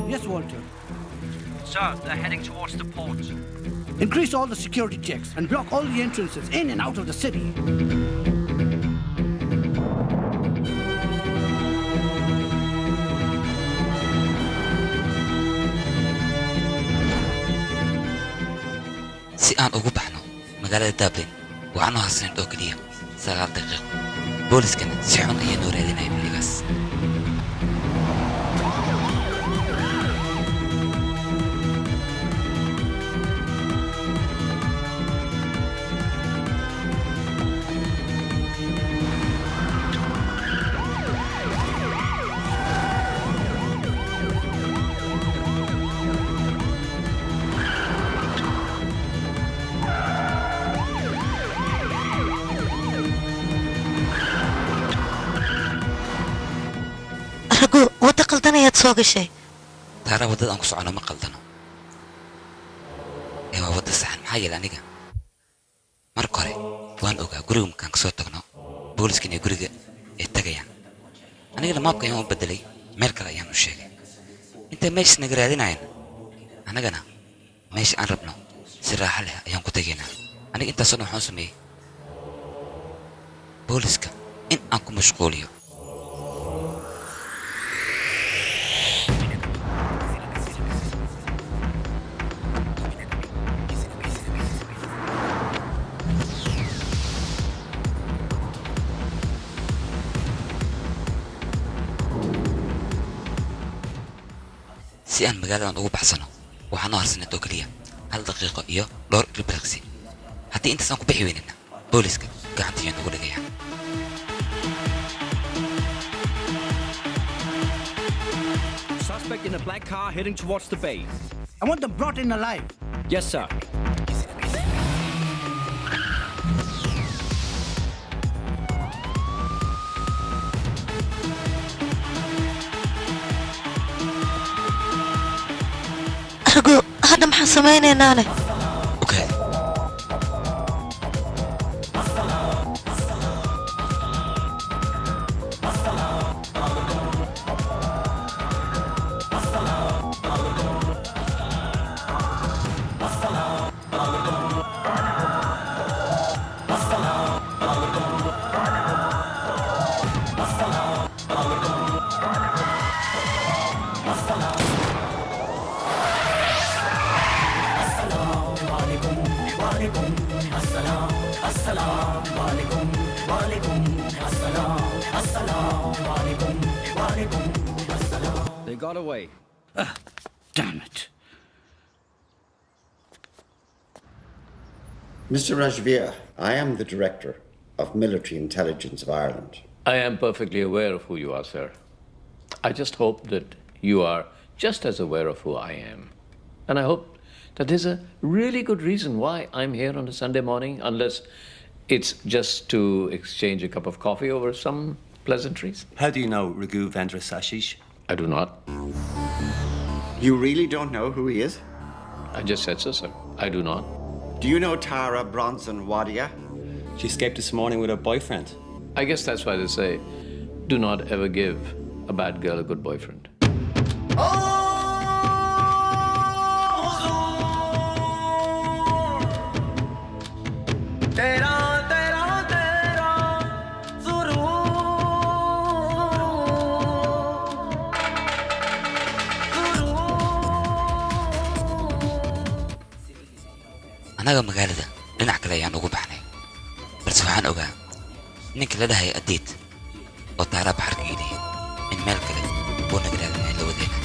Yes, Walter. Sir, they're heading towards the port. Increase all the security checks and block all the entrances in and out of the city. si aan ugu baxno magaalada Dublin waxaanu hasnayn oo kaliya 9 daqiiqo booliskana si xun ayay noo raadinayeen xilligaas wada qaldanayaad soo gashay taara wadada aan ku socono ma qaldano ee waa wada saxan maxaa yeelay aniga marka hore waan ogaa guriga markaan kasoo tagno booliskana iyo guriga ay tagayaan anigana maabka ayaan u bedelay meel kale ayaan u sheegay intay meesha naga raadinayaan annagana meesha aan rabno si raaxa leh ayaan ku tegaynaa aniga intaasoo dhan waxaan sameeyey booliska in aan ku mashquuliyo si aan magaaladan ugu baxsano waxaan noo harsanay oo kaliya 1 daqiiqo iyo dhowr ilbiriqsi haddii intaas aan ku bixi weynina booliska gacantiiyo nagu dhigayaan Suspect in a black car heading towards the bay. I want them brought in alive. Yes, sir. argo hadda maxaan samaynaynaa okay They They got away. Damn it. Mr. Rajveer, I am the Director of Military Intelligence of Ireland. I am perfectly aware of who you are, sir. I just hope that you are just as aware of who I am. And I hope that there's a really good reason why I'm here on a Sunday morning, unless it's just to exchange a cup of coffee over some pleasantries. How do you know Raghu Vendrasashish? I do not. You really don't know who he is? I just said so, sir. I do not. Do you know Tara Bronson Wadia? She escaped this morning with her boyfriend. I guess that's why they say, do not ever give a bad girl a good boyfriend. anaga magaalada dhinac kale ayaan ugu baxnay balse waxaan ogaa ninka la dhahay adeed oo taara baxarka yidhi in meel kale uu naga raadinay la wadeena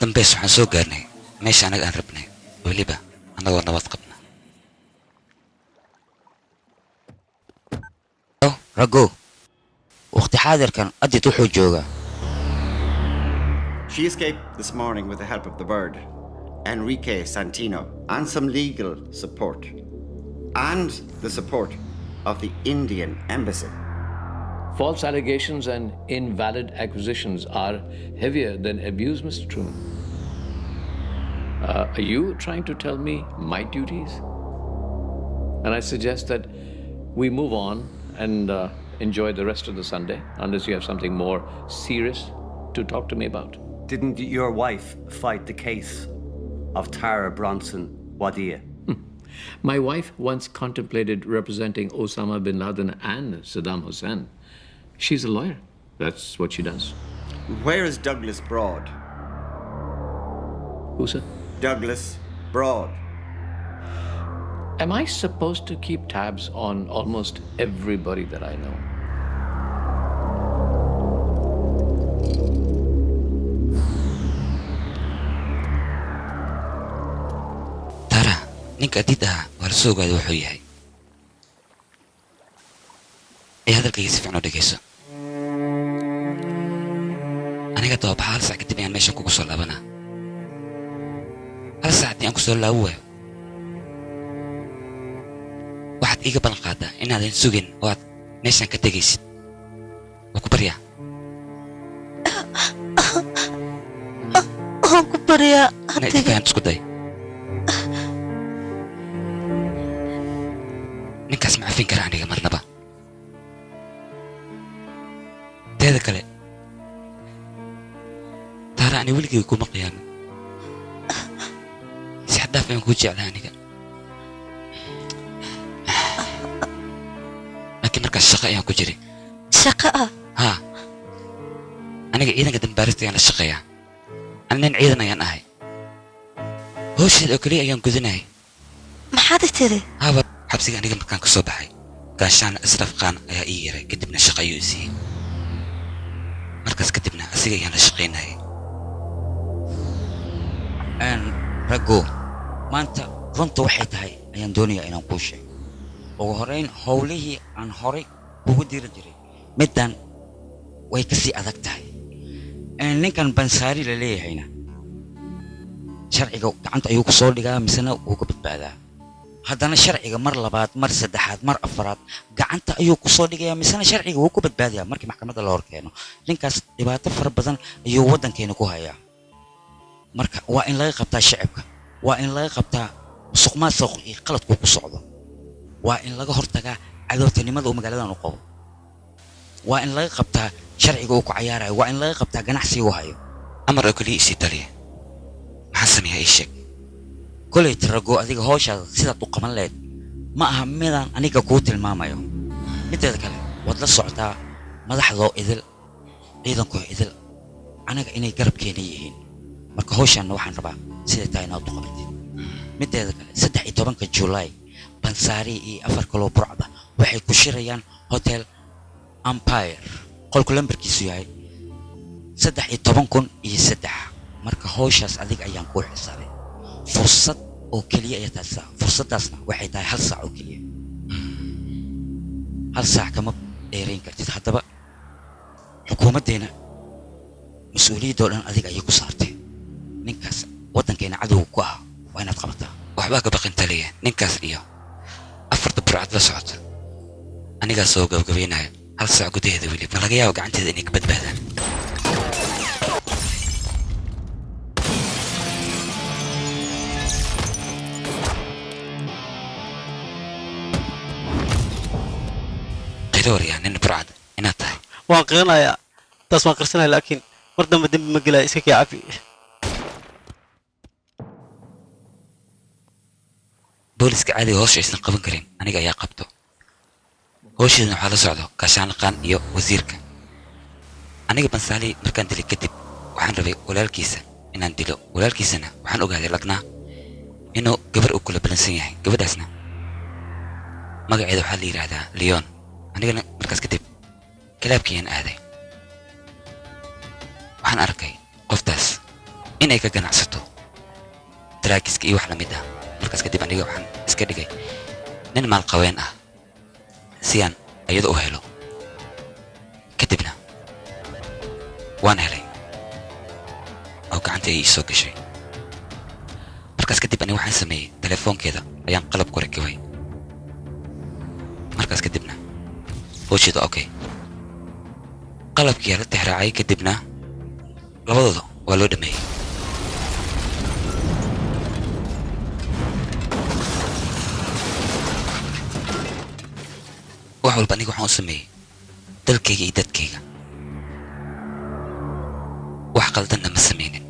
dambeys waxaan soo gaarnay meesha anaga aan rabnay weliba anagoo nabad qabna rago waqti xaadirkan adid wuxuu joogaa She escaped this morning with the help of the bird, Enrique Santino, and some legal support, and the support of the Indian embassy. False allegations and invalid accusations are heavier than abuse, Mr. Truman. Are you trying to tell me my duties? And I suggest that we move on and enjoy the rest of the Sunday, unless you have something more serious to talk to me about. Didn't your wife fight the case of Tara Bronson Wadia? My wife once contemplated representing Osama bin Laden and Saddam Hussein. She's a lawyer. That's what she does. Where is Douglas Broad? Who, sir? Douglas Broad. Am I supposed to keep tabs on almost everybody that I know? Tara, ninka adida war soogaada wuxuu yahay. hadalkayga si fiican u dhegeyso aniga doob hal saac kadib ayaan meesha kugu soo laabanaa hal saacadii aan ku soo laawo waayo waxaad iiga ballan qaadaa inaadan sugin oo aad meeshaan ka tegaysid waa ku baryaa waan ku baryaa nadiifayaan isku day ninkaas ma cafin kara aniga marnaba teeda kale taara ani weligay kuma qiyaamin si xadaaf ayaan kuu jeclaa aniga laakiin markaas shaqo ayaan ku jiray shaqo ah haa aniga ciidanka dambaarista ayaan la shaqeeyaa ani nin ciidan ayaan ahay hawsheed oo keliya ayaan gudanahay maxaad tiri haba xabsiga aniga markaan ka soo baxay gaashaan asraf qaan ayaa ii yaray kadibna shaqo ayuu siiyey markaas kadibna asiga ayaan la shaqaynayay raggo maanta runta waxay tahay ayaan doonayaa inaan kuu sheego ugu horeyn howlihii aan horay kugu diri jiray middan way kasii adag tahay ninkan bansaari la leeyahayna sharciga gacanta ayuu ku soo dhigaa misena wuu ka badbaadaa haddana sharciga mar labaad mar saddexaad mar afaraad gacanta ayuu ku soo dhigayaa misena sharciga wuu ku badbaadayaa markii maxkamadda la hor keeno ninkaas dhibaato fara badan ayuu waddankeena ku hayaa marka waa in laga qabtaa shacabka waa in laga qabtaa suqmaasuq iyo qaladku ku socdo waa in laga hortagaa cadowtanimada uu magaaladan u qabo waa in laga qabtaa sharciga uu ku cayaarayo waa in laga qabtaa ganacsiga uu hayo amar oo kaliya isii taliya maxaa sameeyaa ii sheeg kolay tarago adiga hawshaada sidaad u qaban lahayd ma aha midaan aniga kuu tilmaamayo mideeda kale waad la socotaa madaxdoo idil ciidankoo idil anaga inay garabkeena yihiin marka hawshaanna waxaan rabaa siday tahay inaad u qabatid mideeda kale 13 July bansaari iyo 4 kaloo burcada waxay ku shirayaan hotel Empire qolku lambarkiisu yahay 13,003 marka hawshaas adiga ayaan ku xisaabay fursad oo kaliya ay taasa fursadaasna waxay tahay hal saac oo kaliya hal saac kama dheerayn kartid haddaba xukuumaddeena mas'uuliyadda oo dhan adiga ayay ku saartay ninkaas waddankeena cadow ku ah waa inaad qabataa waxbaa ka baqin taliya ninkaas iyo afarta burcad la socota anigaa soo gabagabaynaya hal saac gudaheeda weli ma laga yaabo gacanteeda inay ka badbaadaan qirooriya nin burcad inaad tahay waan qiranayaa taas waan qirsanaya laakiin mar dambe dembi ma gelaya iska kii cafi booliska caadiga howsha aysan qaban karin aniga ayaa qabto howsheedana waxaa la socdo gaashaanlaqaan iyo wasiirka aniga bansaali markaan dilay kadib waxaan rabay walaalkiisa inaan dilo walaalkiisana waxaan ogaaday lagnaa inuu gabar u kula balansan yahay gabadhaasna magaceeda waxaa la yidhaahdaa leon anigana markaas kadib kalaabkiyaan aaday waxaan arkay qoftaas inay ka ganacsato daraagiska iyo wax la mid ah markaas kadib aniga waxaan iska dhigay nin maalqaween ah si aan iyada u helo kadibna waan helay oo gacanta ay soo gashay markaas kadib aniga waxaan sameeyey telefoonkeeda ayaan qalab ku rakibay markaas kadibna howsheeda okay qalabkii la tixraacay kadibna labadooda waa loo dhameeyey wax walba aniga waxaan u sameeyey dalkayga iyo dadkayga wax qaldanna ma samaynin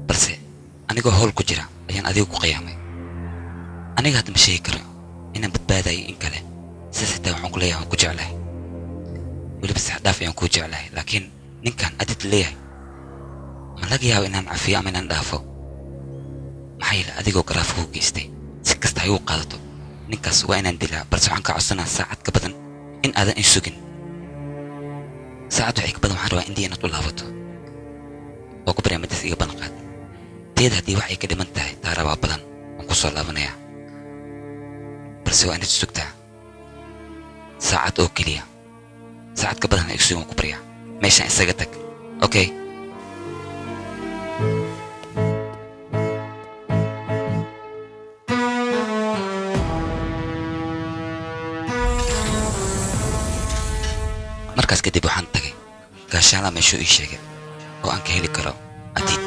balse anigoo howl ku jira ayaan adiga ku qiyaamay aniga hadda ma sheegi karo inaan badbaadayo in kale sidaas xitaa waxaan ku leeyahay waan ku jeclahay weliba saxdhaaf ayaan kuu jeclahay laakiin ninkan adid leeyahay ma laga yaabo inaan cafiyo ama inaan dhaafo maxaa yeele adigoo garaafka u geystay si kasta ay u qaadato ninkaas waa inaan dilaa balse waxaan ka codsanaa saacad ka badan in aadan i sugin saacad waxay ka badan waxaan rabaa indii inaad u laabato oo ku barnaamijdaas iga balan qaad teeda haddii waxay ka dhiman tahay taa rabaa badan waan ku soo laabanayaa balse waa inaad sugtaa saacad oo keliya saacad ka badan ay sugin waan ku baryaa meeshaan isaga tag okay markaas kadib waxaan tagay gaashaanla meeshuu ii sheegay oo aan ka heli karo adiid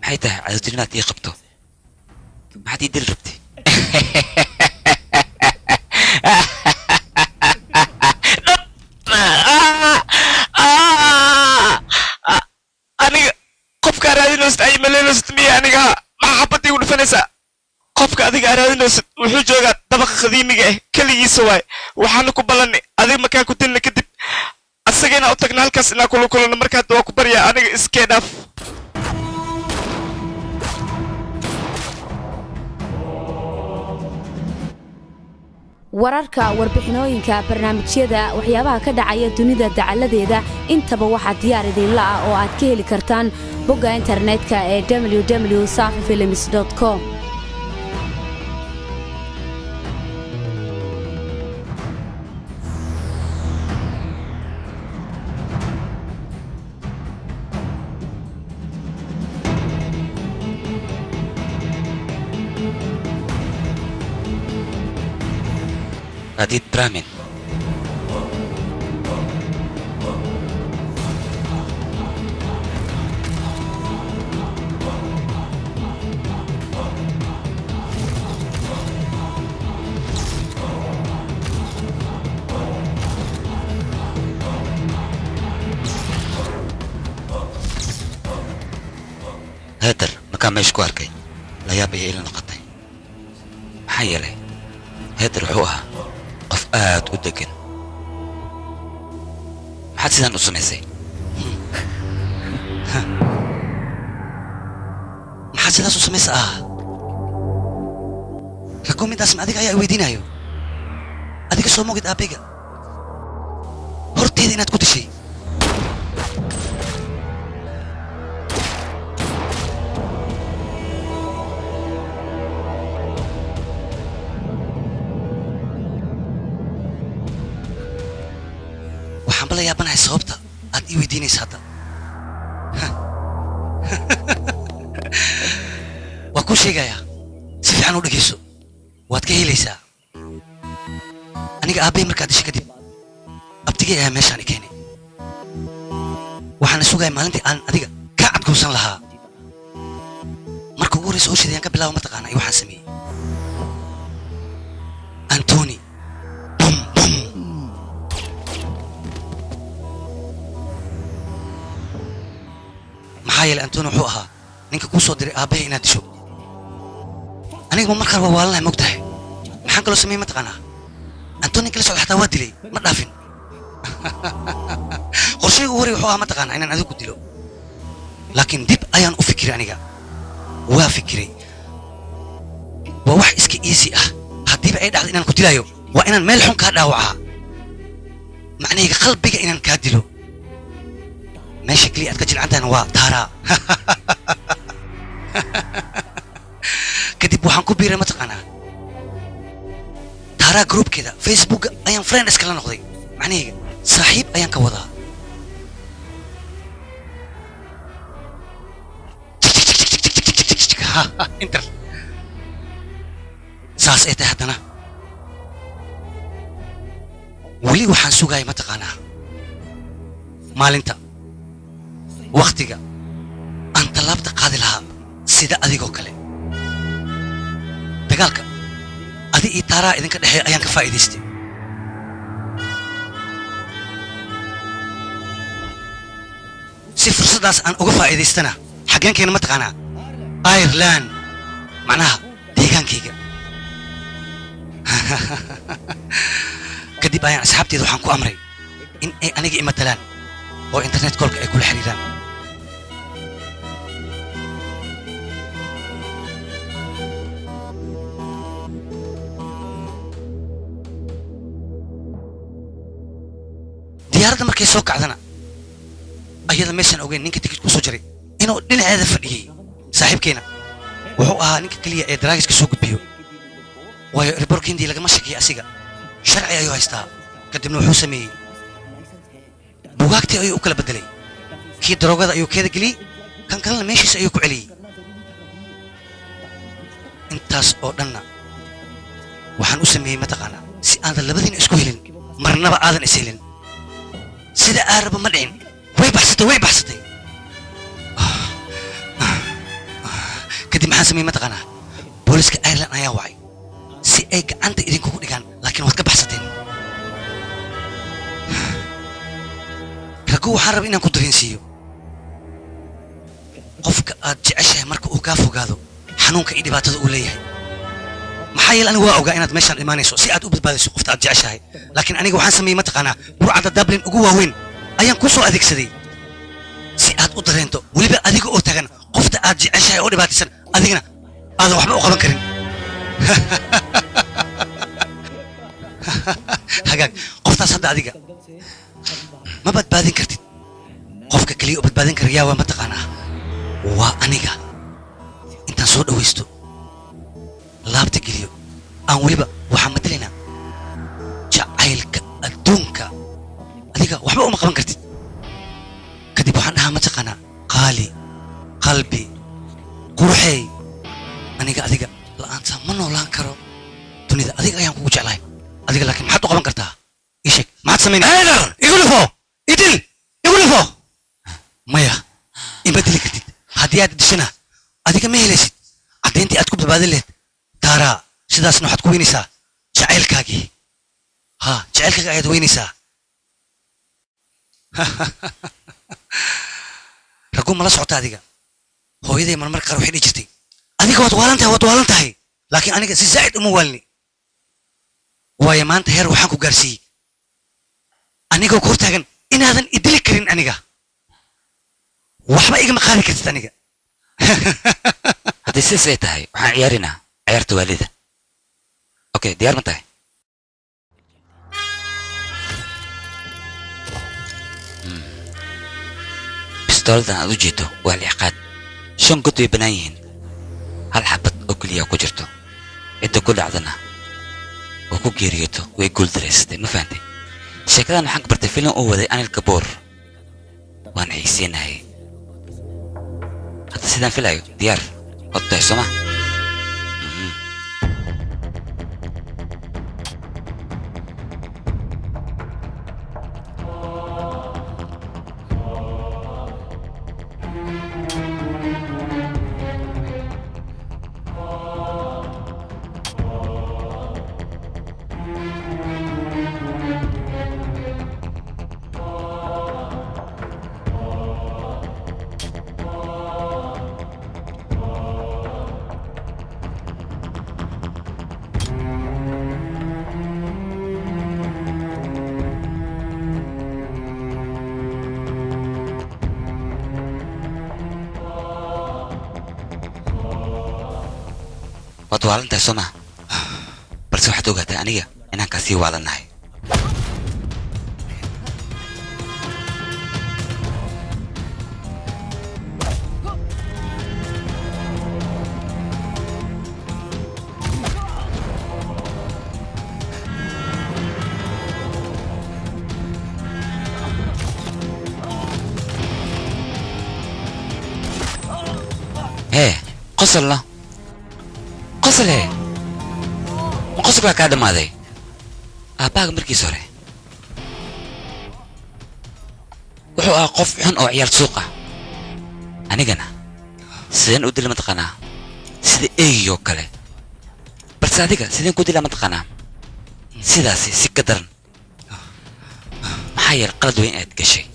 maxay tahay cadowtirinaad ii qabto maxaad ii dil rabtay aniga qofkaa raadinoost ay maleenoost miya aniga maxaa xabadii u dhufanaysaa qofka adiga araadinaysid wuxuu joogaa dabaqa qadiimiga ah kaligiisa waay waxaanu ku ballanay adiga markaan ku dilna kadib asagana u tagna halkaas inaan kula kulano markaa waa ku baryaa aniga iskee dhaaf wararka warbixinooyinka barnaamijyada waxyaabaha ka dhacaya dunida dacaladeeda intaba waxaa diyaar idinla ah oo aad ka heli kartaan bogga internetka ee www.safifilms.com Adit Brahmin. هادر مكان ما يشكو أركي لا يابي إلى نقطي محيلي هادر وحوها qof aad u degan maxaad sidaan u samaysay maxaad sidaas u samaysa ragoo midaas ma adiga ayaa weydiinayo adiga soo mogid aabbayga horteeda inaad ku dishay la yaabanahay sababta aad ii weydiinaysa hadda waa kuu sheegayaa si fiican u dhegayso waad ka helaysaa aniga aabbay markaad dishay kadib abtigay ayaa meeshaan i keenay waxaana sugaya maalintii aan adiga kaa cadkowsan lahaa marka ugu horraysa hawsheeda ayaan ka bilaaba mataqaana iyo waxaan sameeyey antoni maxaa yeelay antoni wuxuu ahaa ninka kuu soo diray aabbahay inaad disho aniguma markaa waa waalanahay mogtahay maxaan kaloo sameeyey mataqaanaa antoni kala socda xataa waa dilay ma dhaafin qorshayga ugu horey wuxuu ahaa mataqaanaa inaan adigu dilo laakiin dib ayaan u fikiray aniga waa fikiray waa wax iska easy ah haddiiba ay dhacdo inaan ku dilayo waa inaan meel xun kaa dhaawacaa macnahayga qalbiga inaan kaa dilo meesha keliya aad ka jilcantahayna waa taaraa kadib waxaan ku biiray mataqaanaa taaraa groupkeeda facebooka ayaan friend iskala noqday macnahayga saaxiib ayaan ka wadaa inter saas ay tahay haddana weli waxaan sugaya mataqaanaa maalinta waktiga aan tallaabta qaadi lahaa sida adigoo kale dagaalka adi iyo taaraa idinka dhexeeya ayaan ka faa'iidaystay si fursaddaas aan uga faa'iidaystana xaggeenkeena mataqaanaa ireland macnaha deegaankayga kadib ayaan asxaabteeda waxaan ku amray in ay aniga i matalaan oo internet koolka ay kula xiriiraan diyaaradda markay soo kacdana ayada maysan ogeyn ninka tikid ku soo jiray inuu dhinaceeda fadhiyey saaxiibkeena wuxuu ahaa ninka keliya ee daraagiska soo gudbiyo waayo riboorka hindii lagama shakiya asiga sharci ayuu haystaa kadibna wuxuu sameeyey bugaagtii ayuu u kala beddelay kii daroogada ayuu keeda geliyey kan kalena meeshiisa ayuu ku celiyey intaas oo dhanna waxaan u sameeyey mataqaanaa si aadan labadiina isku helin marnaba aadan is helin sida aaraba ma dhicin way baxsatay kadib maxaan sameeyey mataqaanaa booliska ireland ayaa wacay si ay gacanta idinkugu dhigaan laakiin waad ka baxsateen raggu waxaan raba inaan ku dareensiiyo qofka aad jeceshahay marka uu kaa fogaado xanuunka iyo dhibaatada uu leeyahay maxaa yeelay anigu waa ogaa inaad meeshaan imaanayso si aad u badbaadiso qofta aad jeceshahay laakiin aniga waxaan sameeyey mataqaanaa burcadda dublin ugu waaweyn ayaan ku soo adeegsaday si aad u dareento weliba adiga oo tagan qofta aad jeceshahay oo dhibaataysan adigana aadan waxba u qaban karin hagaag qoftaas hadda adiga ma badbaadin kartid qofka keliya oo badbaadin kara yaa waa mataqaanaa waa aniga intaan soo dhawaysto laabta geliyo aan weliba waxaan matalaynaa jacaylka adduunka adiga waxba uma qaban kartid kadib waxaan dhahaa mataqaanaa qaali qalbi qurxey aniga adiga la'aanta ma noolaan karo dunida adiga ayaan kugu jeclahay adiga laakiin maxaad u qaban kartaa ii sheeg maxaad samaynaysaa heedar igu dhifo idil igu dhifo maya ima dili kartid haddii aad dishana adiga ma helaysid caddayntii aad ku badbaadin lehed taaraa sidaasna waxaad ku weynaysaa jacaylkaagii ha jacaylkaaga ayaad weynaysaa raggu mala socota adiga hooyaday marmar qaar waxay dhihi jirtay adiga waad waalan tahay laakiin aniga si zaa'id uma waalni waayo maanta heer waxaan ku gaarsiiyey anigoo ku hortaagan inaadan idili karin aniga waxba igama qaadi kartid aniga haddii sidaas ay tahay waxaan ciyaarinaa ciyaarta waalida okay diyaar ma tahay bistooladan aad u jeedo waa liiqaad 5 god way bannaan yihiin hal xabad oo keliya ku jirto cidda ku dhacdana oo ku geeriyoto way guuldareysatay ma fahantay sheekadan waxaan ka bartay filim uu waday anil kaboor waan xiiseenahay hadda sidaan filayo diyaar waad tahay soo ma waad waalantahay soo ma balse waxaad ogaataa aniga inaan kaasii waalannahay hee qosolna قصله قصك كذا ماذا أباك مركز هره وحو أقف حن أو عيال سوقه أنا جنا سين أدي لما تقنا سيد أيو كله بس هذيك سيدين كودي لما تقنا سيداسي سكدرن محير قلد وين أتكشي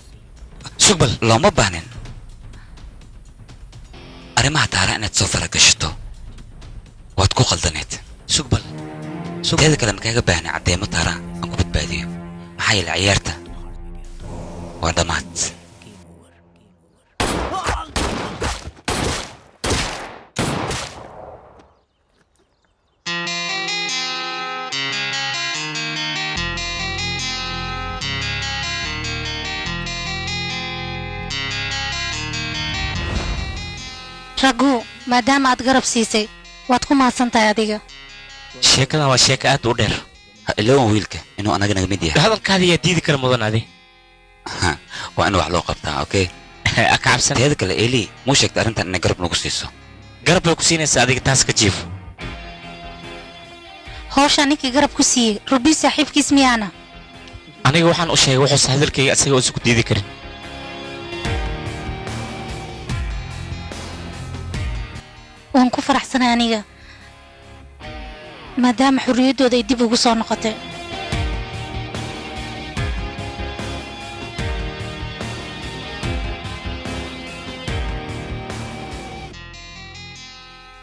سقبل لو ما بانن أنا ما تعرف أن تسافر كشتو waad ku qaldaneed sugbal teeda kale makaaga baahna caddeemo taara aan ku badbaadiyo maxaa yeelay ciyaarta waa dhammaad ragu maadaama aad garab siisay waad ku mahadsantahay adiga sheekadan waa sheeka aad u dheer ha ilaawan wiilka inuu anaga naga mid yahay hadalkaada yaa diidi kara mudan adi waa in wax loo qabtaa okay akacabsan teeda kale eli muu sheegta arrintan inay garab nagu siiso garab bay ku siinaysaa adiga taas ka jiif hawsha ninkii garab ku siiyey rubi saaxiibkiis miyaana aniga waxaan u sheegay wuxuusa hadalkayga asaga uusan ku diidi karin waan ku faraxsanay aniga maadaama xorriyaddooda ay dib ugu soo noqotay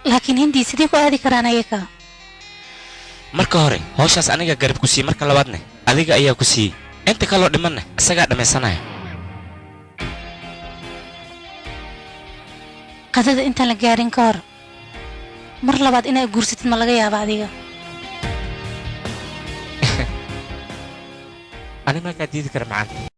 laakiin hindii sidee ku aadi karaan ayaga marka hore hawshaas aniga garab ku sii marka labaadna adiga ayaa ku sii inta kaloo dhimanna isagaa dhammaysanaya qadada intaan la gaarin ka hor mar labaad inaad guursatid ma laga yaaba adiga ani ma kaa diidi kara macanta